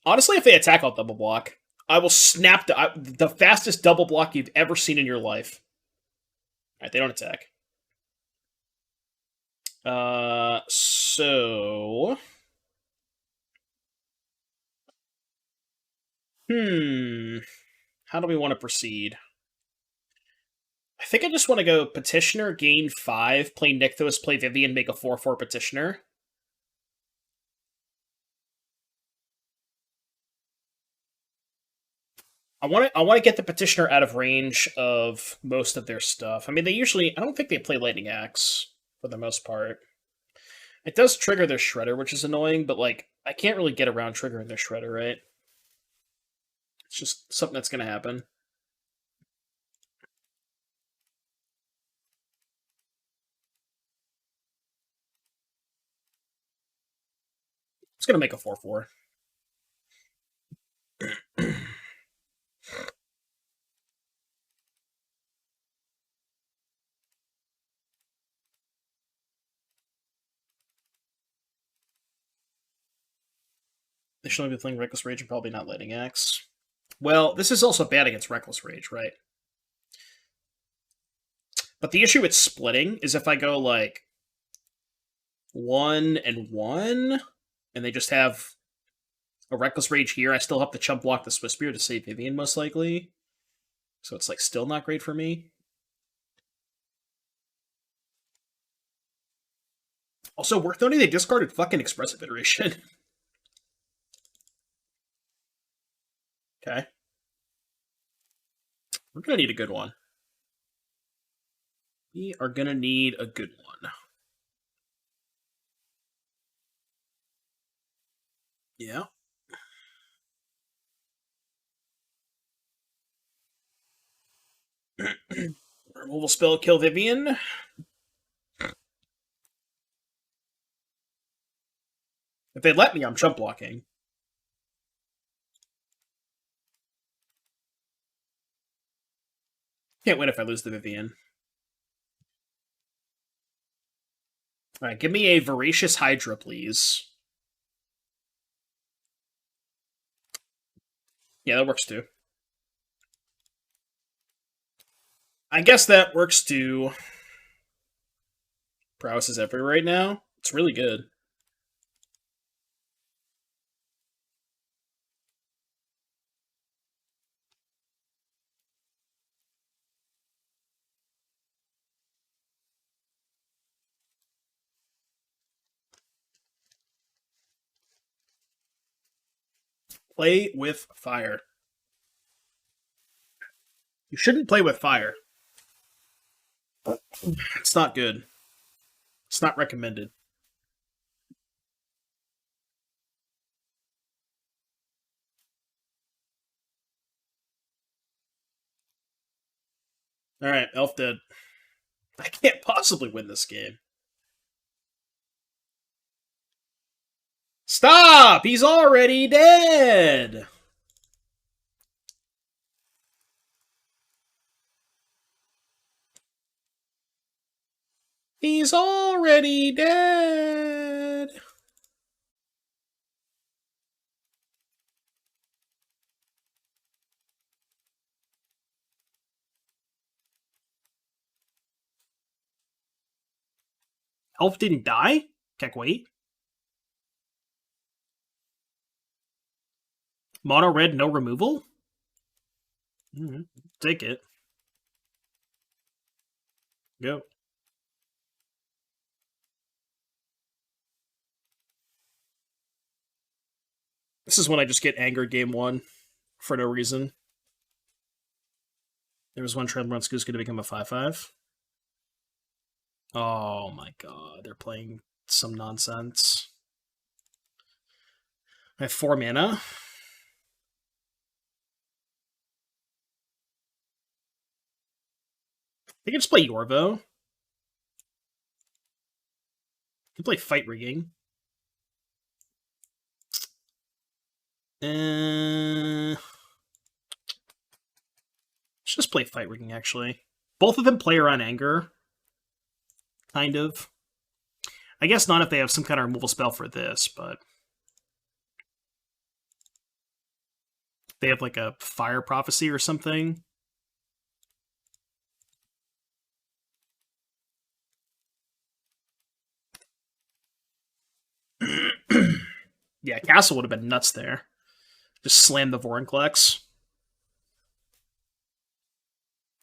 Speaker 1: Honestly, if they attack, I'll double block. I will snap the fastest double block you've ever seen in your life. Alright, they don't attack. So... How do we want to proceed? I think I just want to go Petitioner, gain 5, play Nykthos, play Vivian, make a 4/4 Petitioner. I want to get the Petitioner out of range of most of their stuff. I mean, I don't think they play Lightning Axe for the most part. It does trigger their Shredder, which is annoying, but like I can't really get around triggering their Shredder, right? It's just something that's going to happen. It's going to make a 4/4. They should only be playing Reckless Rage and probably not Lightning Axe. Well, this is also bad against Reckless Rage, right? But the issue with splitting is if I go like 1 and 1, and they just have a Reckless Rage here, I still have to chump block the Swiss Spear to save Vivian, most likely. So it's like still not great for me. Also, worth noting they discarded fucking Expressive Iteration. Okay. We're gonna need a good one. We are gonna need a good one. Yeah. Removal spell, kill Vivian. If they let me, I'm chump blocking. Can't win if I lose the Vivian. Alright, give me a Voracious Hydra, please. Yeah, that works too. I guess that works too. Prowess is everywhere right now. It's really good. Play with fire. You shouldn't play with fire. It's not good. It's not recommended. Alright, Elf dead. I can't possibly win this game. Stop! He's already dead! He's already dead! Elf didn't die? Keck, wait. Mono red, no removal? Take it. Go. This is when I just get angered game 1 for no reason. There was one Trembrunsku's going to become a 5/5. Oh my god, they're playing some nonsense. I have 4 mana. I can just play Yorvo. I can play Fight Rigging. Let's just play Fight Rigging, actually. Both of them play around Anger. Kind of. I guess not if they have some kind of removal spell for this, but... they have like a Fire Prophecy or something. Yeah, Castle would have been nuts there. Just slam the Vorinclex.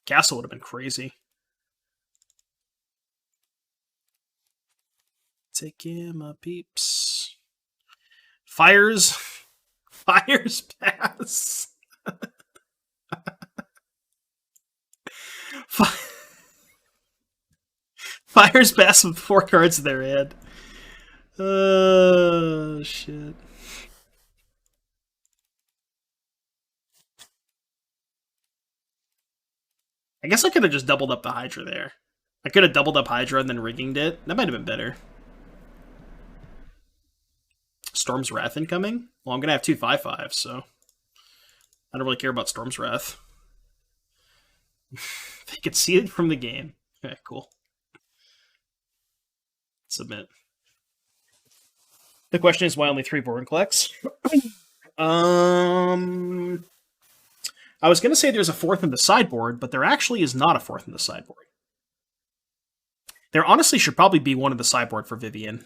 Speaker 1: Castle would have been crazy. Take him a peeps. Fires pass. Fires pass with 4 cards in their hand. Oh, shit. I guess I could have just doubled up the Hydra there. I could have doubled up Hydra and then rigging it. That might have been better. Storm's Wrath incoming? Well, I'm going to have 2 5/5s, so I don't really care about Storm's Wrath. They could see it from the game. Okay, cool. Submit. The question is why only 3 Vorinclex? I was going to say there's a 4th in the sideboard, but there actually is not a 4th in the sideboard. There honestly should probably be one in the sideboard for Vivian.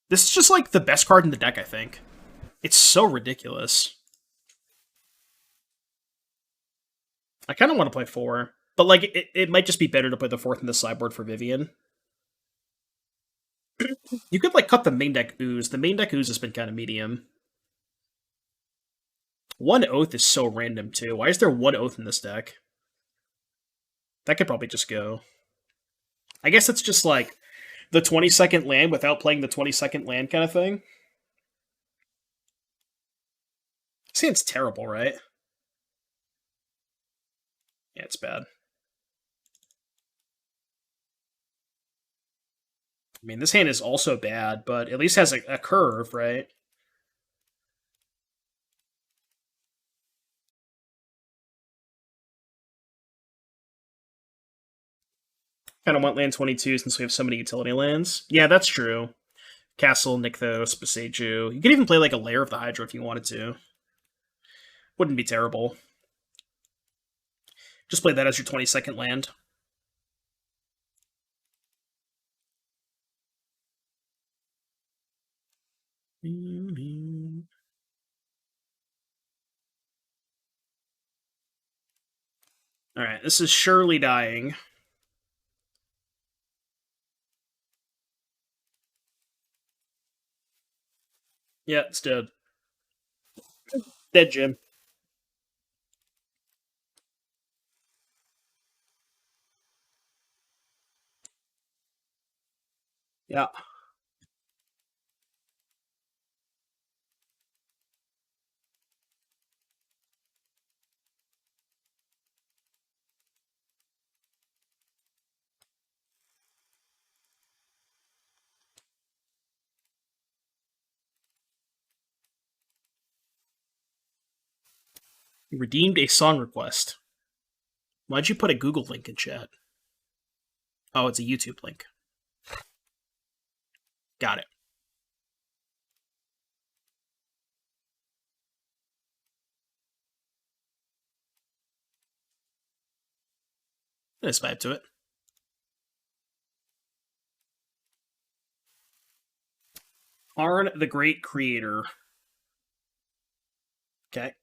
Speaker 1: This is just like the best card in the deck, I think. It's so ridiculous. I kind of want to play 4, but like it might just be better to play the 4th in the sideboard for Vivian. You could like cut the main deck Ooze. The main deck Ooze has been kind of medium. 1 Oath is so random too. Why is there 1 Oath in this deck? That could probably just go. I guess it's just like the 20-second land without playing the 20-second land kind of thing. Seems terrible, right? Yeah, it's bad. I mean, this hand is also bad, but at least has a curve, right? Kind of want land 22 since we have so many utility lands. Yeah, that's true. Castle, Nykthos, Boseiju. You could even play like a Lair of the Hydra if you wanted to. Wouldn't be terrible. Just play that as your 20-second land. Alright, this is surely dying. Yeah, it's dead. Dead, Jim. Yeah. You redeemed a song request. Why'd you put a Google link in chat? Oh, it's a YouTube link. Got it. Let's vibe to it. Karn, the Great Creator. Okay.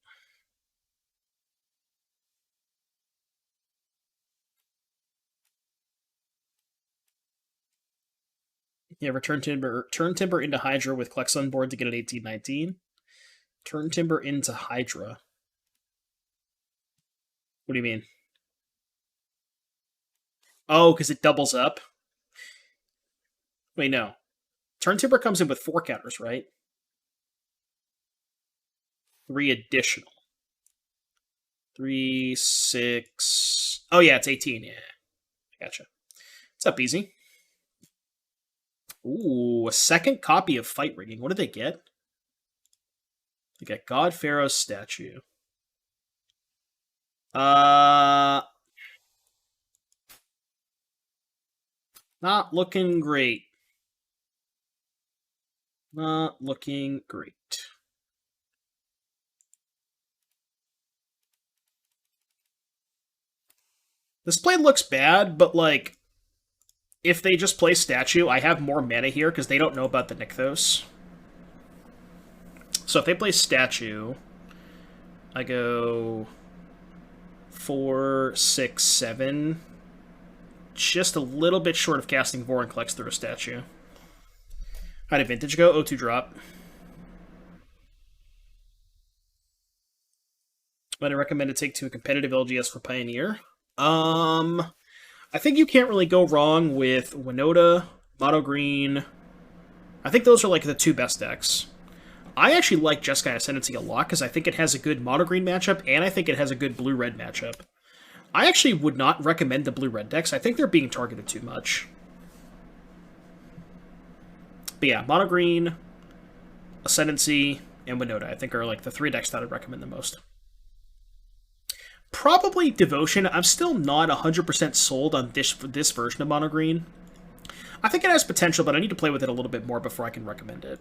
Speaker 1: Yeah, return Timber into Hydra with Klex on board to get an 18-19. Turn Timber into Hydra. What do you mean? Oh, because it doubles up? Wait, no. Turn Timber comes in with 4 counters, right? 3 additional. 3, 6... Oh, yeah, it's 18, yeah. Gotcha. What's up, Easy? Ooh, a second copy of Fight Rigging. What did they get? They got God Pharaoh's statue. Not looking great. Not looking great. This play looks bad, but like, if they just play statue, I have more mana here because they don't know about the Nykthos. So if they play statue, I go 4, 6, 7.
Speaker 2: just a little bit short of casting Vorinclex through a statue. How did Vintage go? O2 drop. Might I recommend to take to a competitive LGS for Pioneer? I think you can't really go wrong with Winota, Mono Green. I think those are like the two best decks. I actually like Jeskai Ascendancy a lot because I think it has a good Mono Green matchup and I think it has a good Blue Red matchup. I actually would not recommend the Blue Red decks. I think they're being targeted too much. But yeah, Mono Green, Ascendancy, and Winota I think are like the three decks that I'd recommend the most. Probably Devotion. I'm still not 100% sold on this version of Mono Green. I think it has potential, but I need to play with it a little bit more before I can recommend it.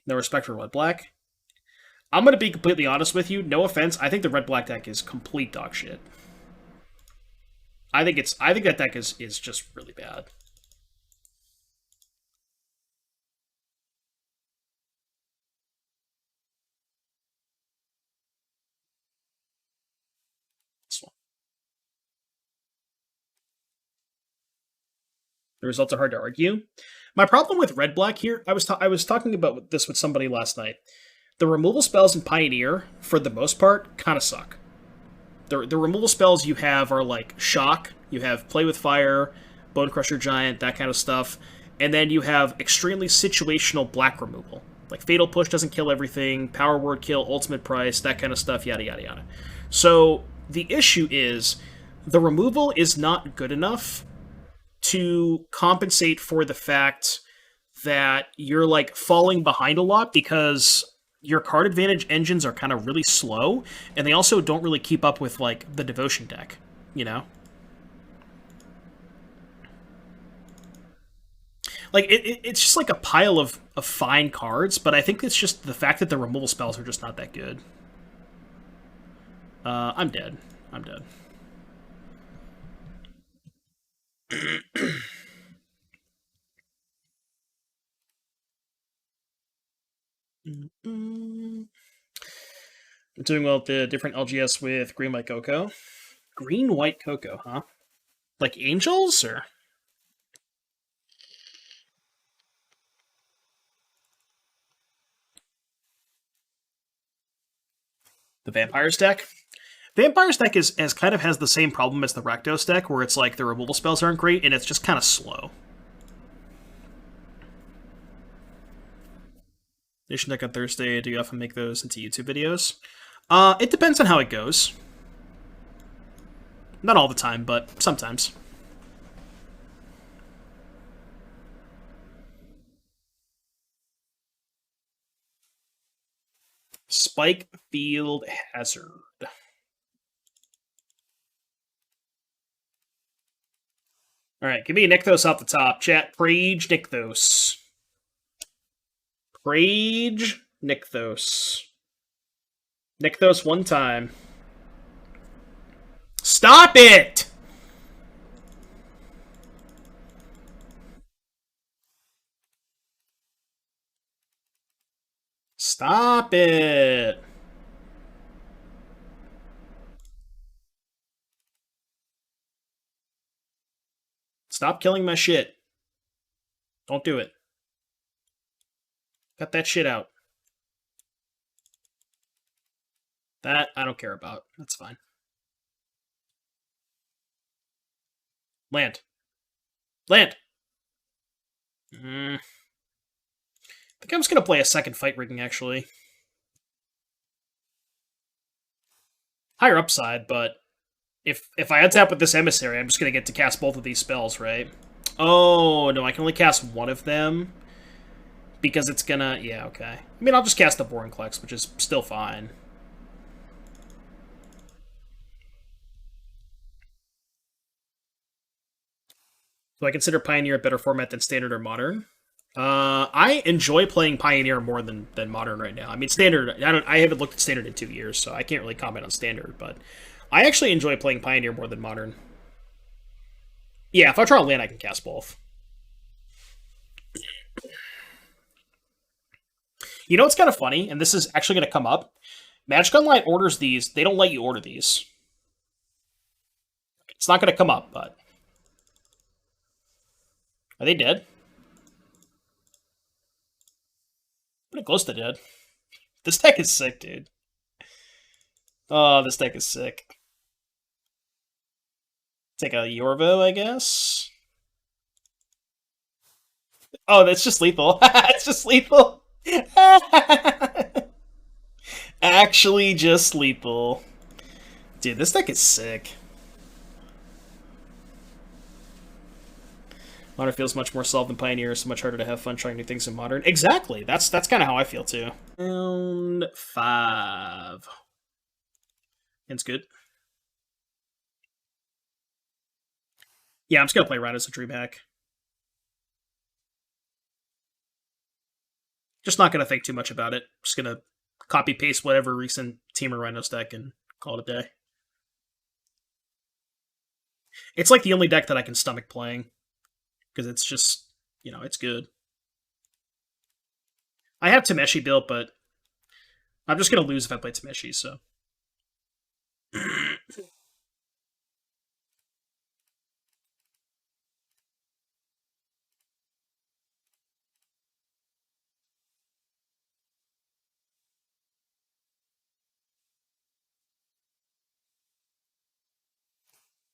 Speaker 2: No respect for Red Black. I'm going to be completely honest with you. No offense. I think the Red Black deck is complete dog shit. I think that deck is just really bad. This one. The results are hard to argue. My problem with Red Black here, I was talking about this with somebody last night. The removal spells in Pioneer, for the most part, kind of suck. The removal spells you have are like Shock, you have Play with Fire, Bone Crusher Giant, that kind of stuff, and then you have extremely situational black removal. Like Fatal Push doesn't kill everything, Power Word kill, Ultimate Price, that kind of stuff, yada yada yada. So the issue is, the removal is not good enough to compensate for the fact that you're like falling behind a lot because your card advantage engines are kind of really slow, and they also don't really keep up with like the Devotion deck, you know? Like it's just like a pile of fine cards, but I think it's just the fact that the removal spells are just not that good. I'm dead. I'm dead. I'm doing well at the different LGS with Green White Cocoa. Green White Cocoa, huh? Like angels, or? The Vampires deck? Vampires deck has kind of has the same problem as the Rakdos deck, where it's like the removal spells aren't great, and it's just kind of slow. Nation deck on Thursday, do you often make those into YouTube videos? It depends on how it goes. Not all the time, but sometimes. Spike Field Hazard. Alright, give me a Nykthos off the top. Chat, Prage Nykthos. Prage Nykthos. Nykthos one time. Stop it! Stop it! Stop killing my shit. Don't do it. Cut that shit out. That I don't care about. That's fine. Land. Land! I think I'm just going to play a second Fight Rigging, actually. Higher upside, but if I untap with this Emissary, I'm just going to get to cast both of these spells, right? Oh, no, I can only cast one of them. Because it's gonna... Yeah, okay. I mean, I'll just cast the Vorinclex, which is still fine. Do I consider Pioneer a better format than Standard or Modern? I enjoy playing Pioneer more than Modern right now. I mean, Standard... I haven't looked at Standard in 2 years, so I can't really comment on Standard, but... I actually enjoy playing Pioneer more than Modern. Yeah, if I draw a land, I can cast both. You know what's kind of funny, and this is actually going to come up? Magic Online orders these. They don't let you order these. It's not going to come up, but are they dead? Pretty close to dead. This deck is sick, dude. Oh, this deck is sick. Take a Yorvo, I guess. Oh, that's just lethal. It's just lethal. Actually, just lethal. Dude, this deck is sick. Modern feels much more solved than Pioneer, so much harder to have fun trying new things in Modern. Exactly. That's kind of how I feel too. Round 5. It's good. Yeah, I'm just gonna play Rhinos and DreamHack. Just not gonna think too much about it. Just gonna copy paste whatever recent Team or Rhinos deck and call it a day. It's like the only deck that I can stomach playing because it's just, it's good. I have Tameshi built, but I'm just gonna lose if I play Tameshi. So.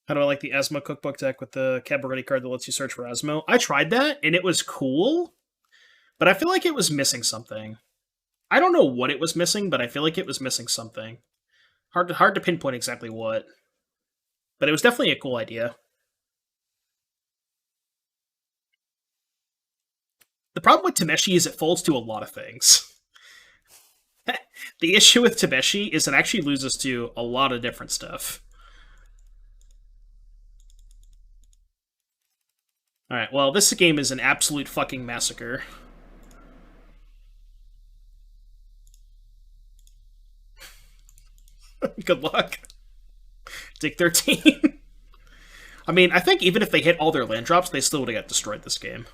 Speaker 2: How do I like the Asmo cookbook deck with the Cabaret card that lets you search for Asmo? I tried that, and it was cool, but I feel like it was missing something. I don't know what it was missing, but I feel like it was missing something. Hard to pinpoint exactly what. But it was definitely a cool idea. The problem with Tameshi is it folds to a lot of things. The issue with Tameshi is it actually loses to a lot of different stuff. Alright, well, this game is an absolute fucking massacre. Good luck. Take 13. I mean, I think even if they hit all their land drops, they still would have got destroyed this game.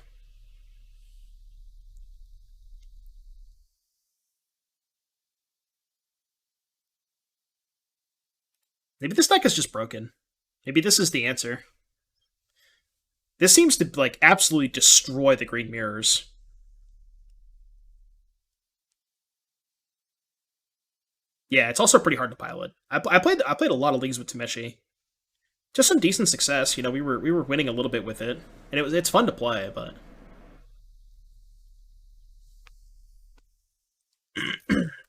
Speaker 2: Maybe this deck is just broken. Maybe this is the answer. This seems to, like, absolutely destroy the green mirrors. Yeah, it's also pretty hard to pilot. I played a lot of leagues with Tameshi. Just some decent success. We were winning a little bit with it, and it's fun to play, but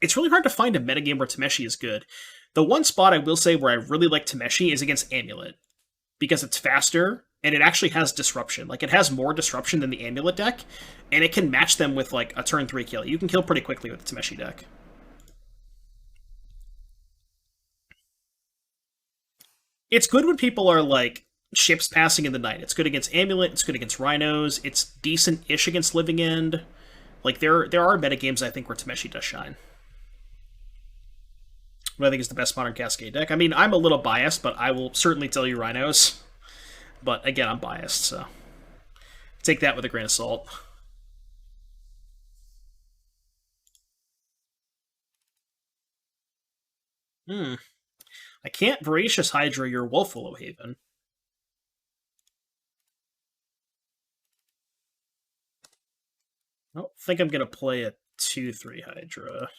Speaker 2: it's really hard to find a metagame where Tameshi is good. The one spot I will say where I really like Tameshi is against Amulet, because it's faster and it actually has disruption. Like, it has more disruption than the Amulet deck, and it can match them with, like, a turn 3 kill. You can kill pretty quickly with the Tameshi deck. It's good when people are, like, ships passing in the night. It's good against Amulet, it's good against Rhinos, it's decent-ish against Living End. Like, there are metagames, I think, where Tameshi does shine. What I think is the best modern Cascade deck. I mean, I'm a little biased, but I will certainly tell you Rhinos. But again, I'm biased, so take that with a grain of salt. I can't Voracious Hydra your Wolfwillow Haven. I don't think I'm going to play a 2-3 Hydra.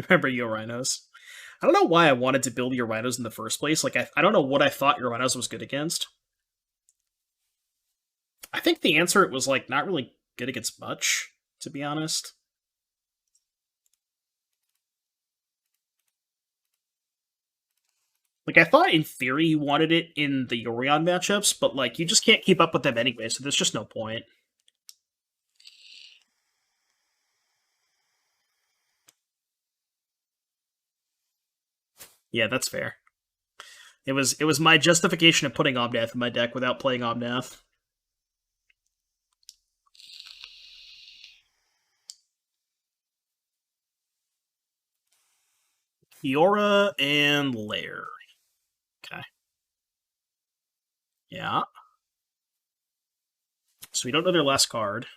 Speaker 2: Remember your Rhinos. I don't know why I wanted to build your Rhinos in the first place. Like, I don't know what I thought your Rhinos was good against. I think the answer it was, like, not really good against much, to be honest. Like, I thought in theory you wanted it in the Yorion matchups, but, like, you just can't keep up with them anyway, so there's just no point. Yeah, that's fair. It was my justification of putting Omnath in my deck without playing Omnath. Fiora and Lair. Okay. Yeah. So we don't know their last card.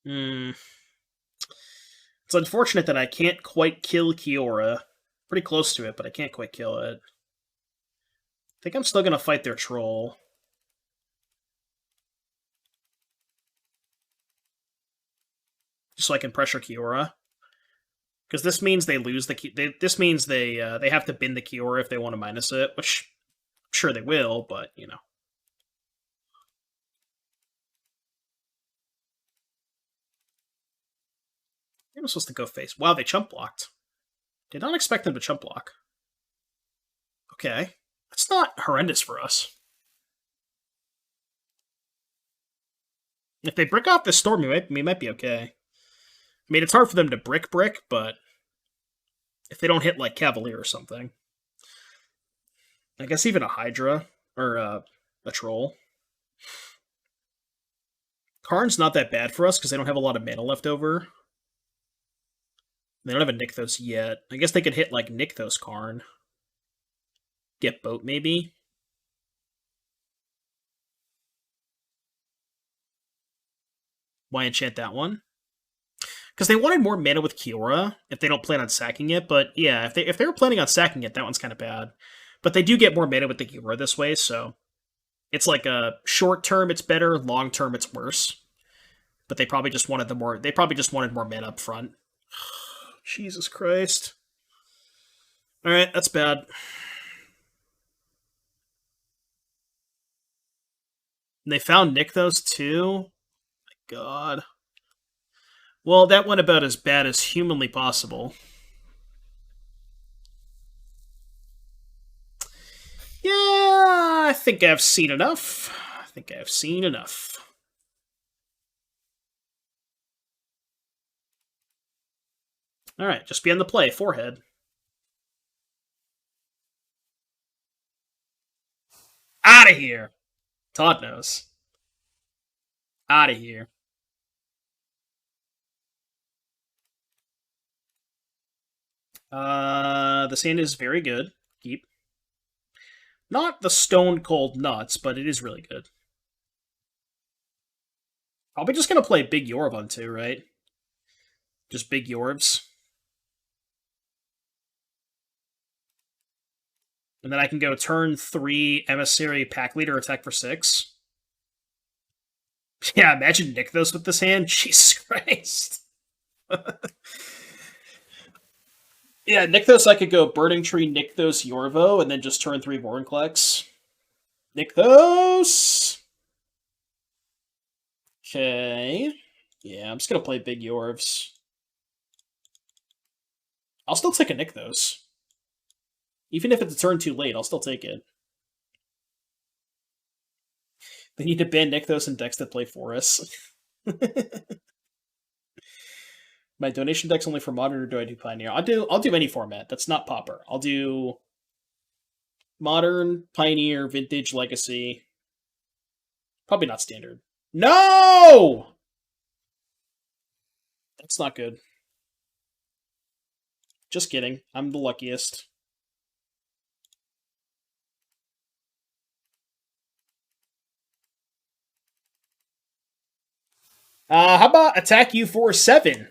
Speaker 2: Hmm. It's unfortunate that I can't quite kill Kiora. Pretty close to it, but I can't quite kill it. I think I'm still gonna fight their troll. Just so I can pressure Kiora. Because this means they lose the this means they have to bin the Kiora if they want to minus it, which I'm sure they will, but you know. I'm supposed to go face. Wow, they chump blocked. Did not expect them to chump block. Okay. That's not horrendous for us. If they brick off this storm, we might be okay. I mean, it's hard for them to brick, but if they don't hit like Cavalier or something, I guess even a Hydra or a Troll. Karn's not that bad for us because they don't have a lot of mana left over. They don't have a Nykthos yet. I guess they could hit like Nykthos Karn. Get boat maybe. Why enchant that one? Because they wanted more mana with Kiora if they don't plan on sacking it. But yeah, if they were planning on sacking it, that one's kind of bad. But they do get more mana with the Kiora this way, so it's like a short term it's better, long term it's worse. But they probably just wanted more mana up front. Jesus Christ. All right, that's bad. And they found Nykthos too. My God. Well, that went about as bad as humanly possible. Yeah, I think I've seen enough. Alright, just be on the play. Forehead. Out of here! Todd knows. Out of here. The sand is very good. Keep. Not the stone cold nuts, but it is really good. Probably just gonna play Big Yorv on 2, right? Just Big Yorvs. And then I can go turn 3, Emissary, Pack Leader, attack for 6. Yeah, imagine Nykthos with this hand. Jesus Christ. Yeah, Nykthos, I could go Burning-Tree, Nykthos, Yorvo, and then just turn 3 Vorinclex. Nykthos! Okay. Yeah, I'm just gonna play Big Yorvs. I'll still take a Nykthos. Even if it's a turn too late, I'll still take it. They need to ban Nykthos and decks that play Forest. My donation deck's only for Modern, or do I do Pioneer? I'll do any format. That's not Pauper. I'll do Modern, Pioneer, Vintage, Legacy. Probably not Standard. No! That's not good. Just kidding. I'm the luckiest. How about attack you for 7?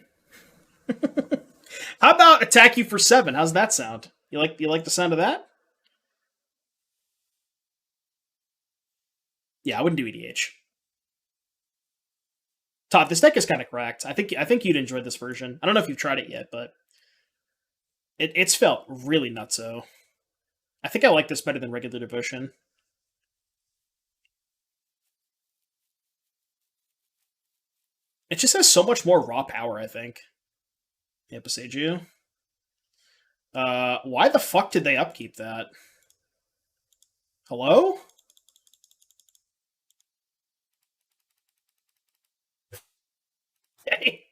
Speaker 2: How about attack you for 7? How's that sound? You like the sound of that? Yeah, I wouldn't do EDH. Todd, this deck is kind of cracked. I think you'd enjoy this version. I don't know if you've tried it yet, but it's felt really nutso. I think I like this better than regular Devotion. It just has so much more raw power, I think. Yeah, Besage. Why the fuck did they upkeep that? Hello? Hey.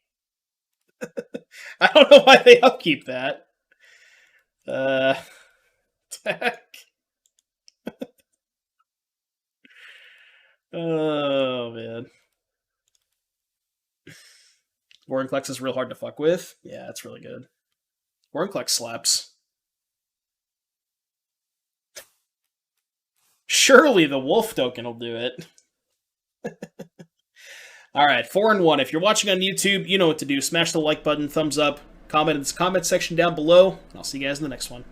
Speaker 2: I don't know why they upkeep that. Attack. Oh, man. Vorinclex is real hard to fuck with. Yeah, it's really good. Vorinclex slaps. Surely the wolf token will do it. All right, 4-1. If you're watching on YouTube, you know what to do. Smash the like button, thumbs up, comment in the comment section down below. I'll see you guys in the next one.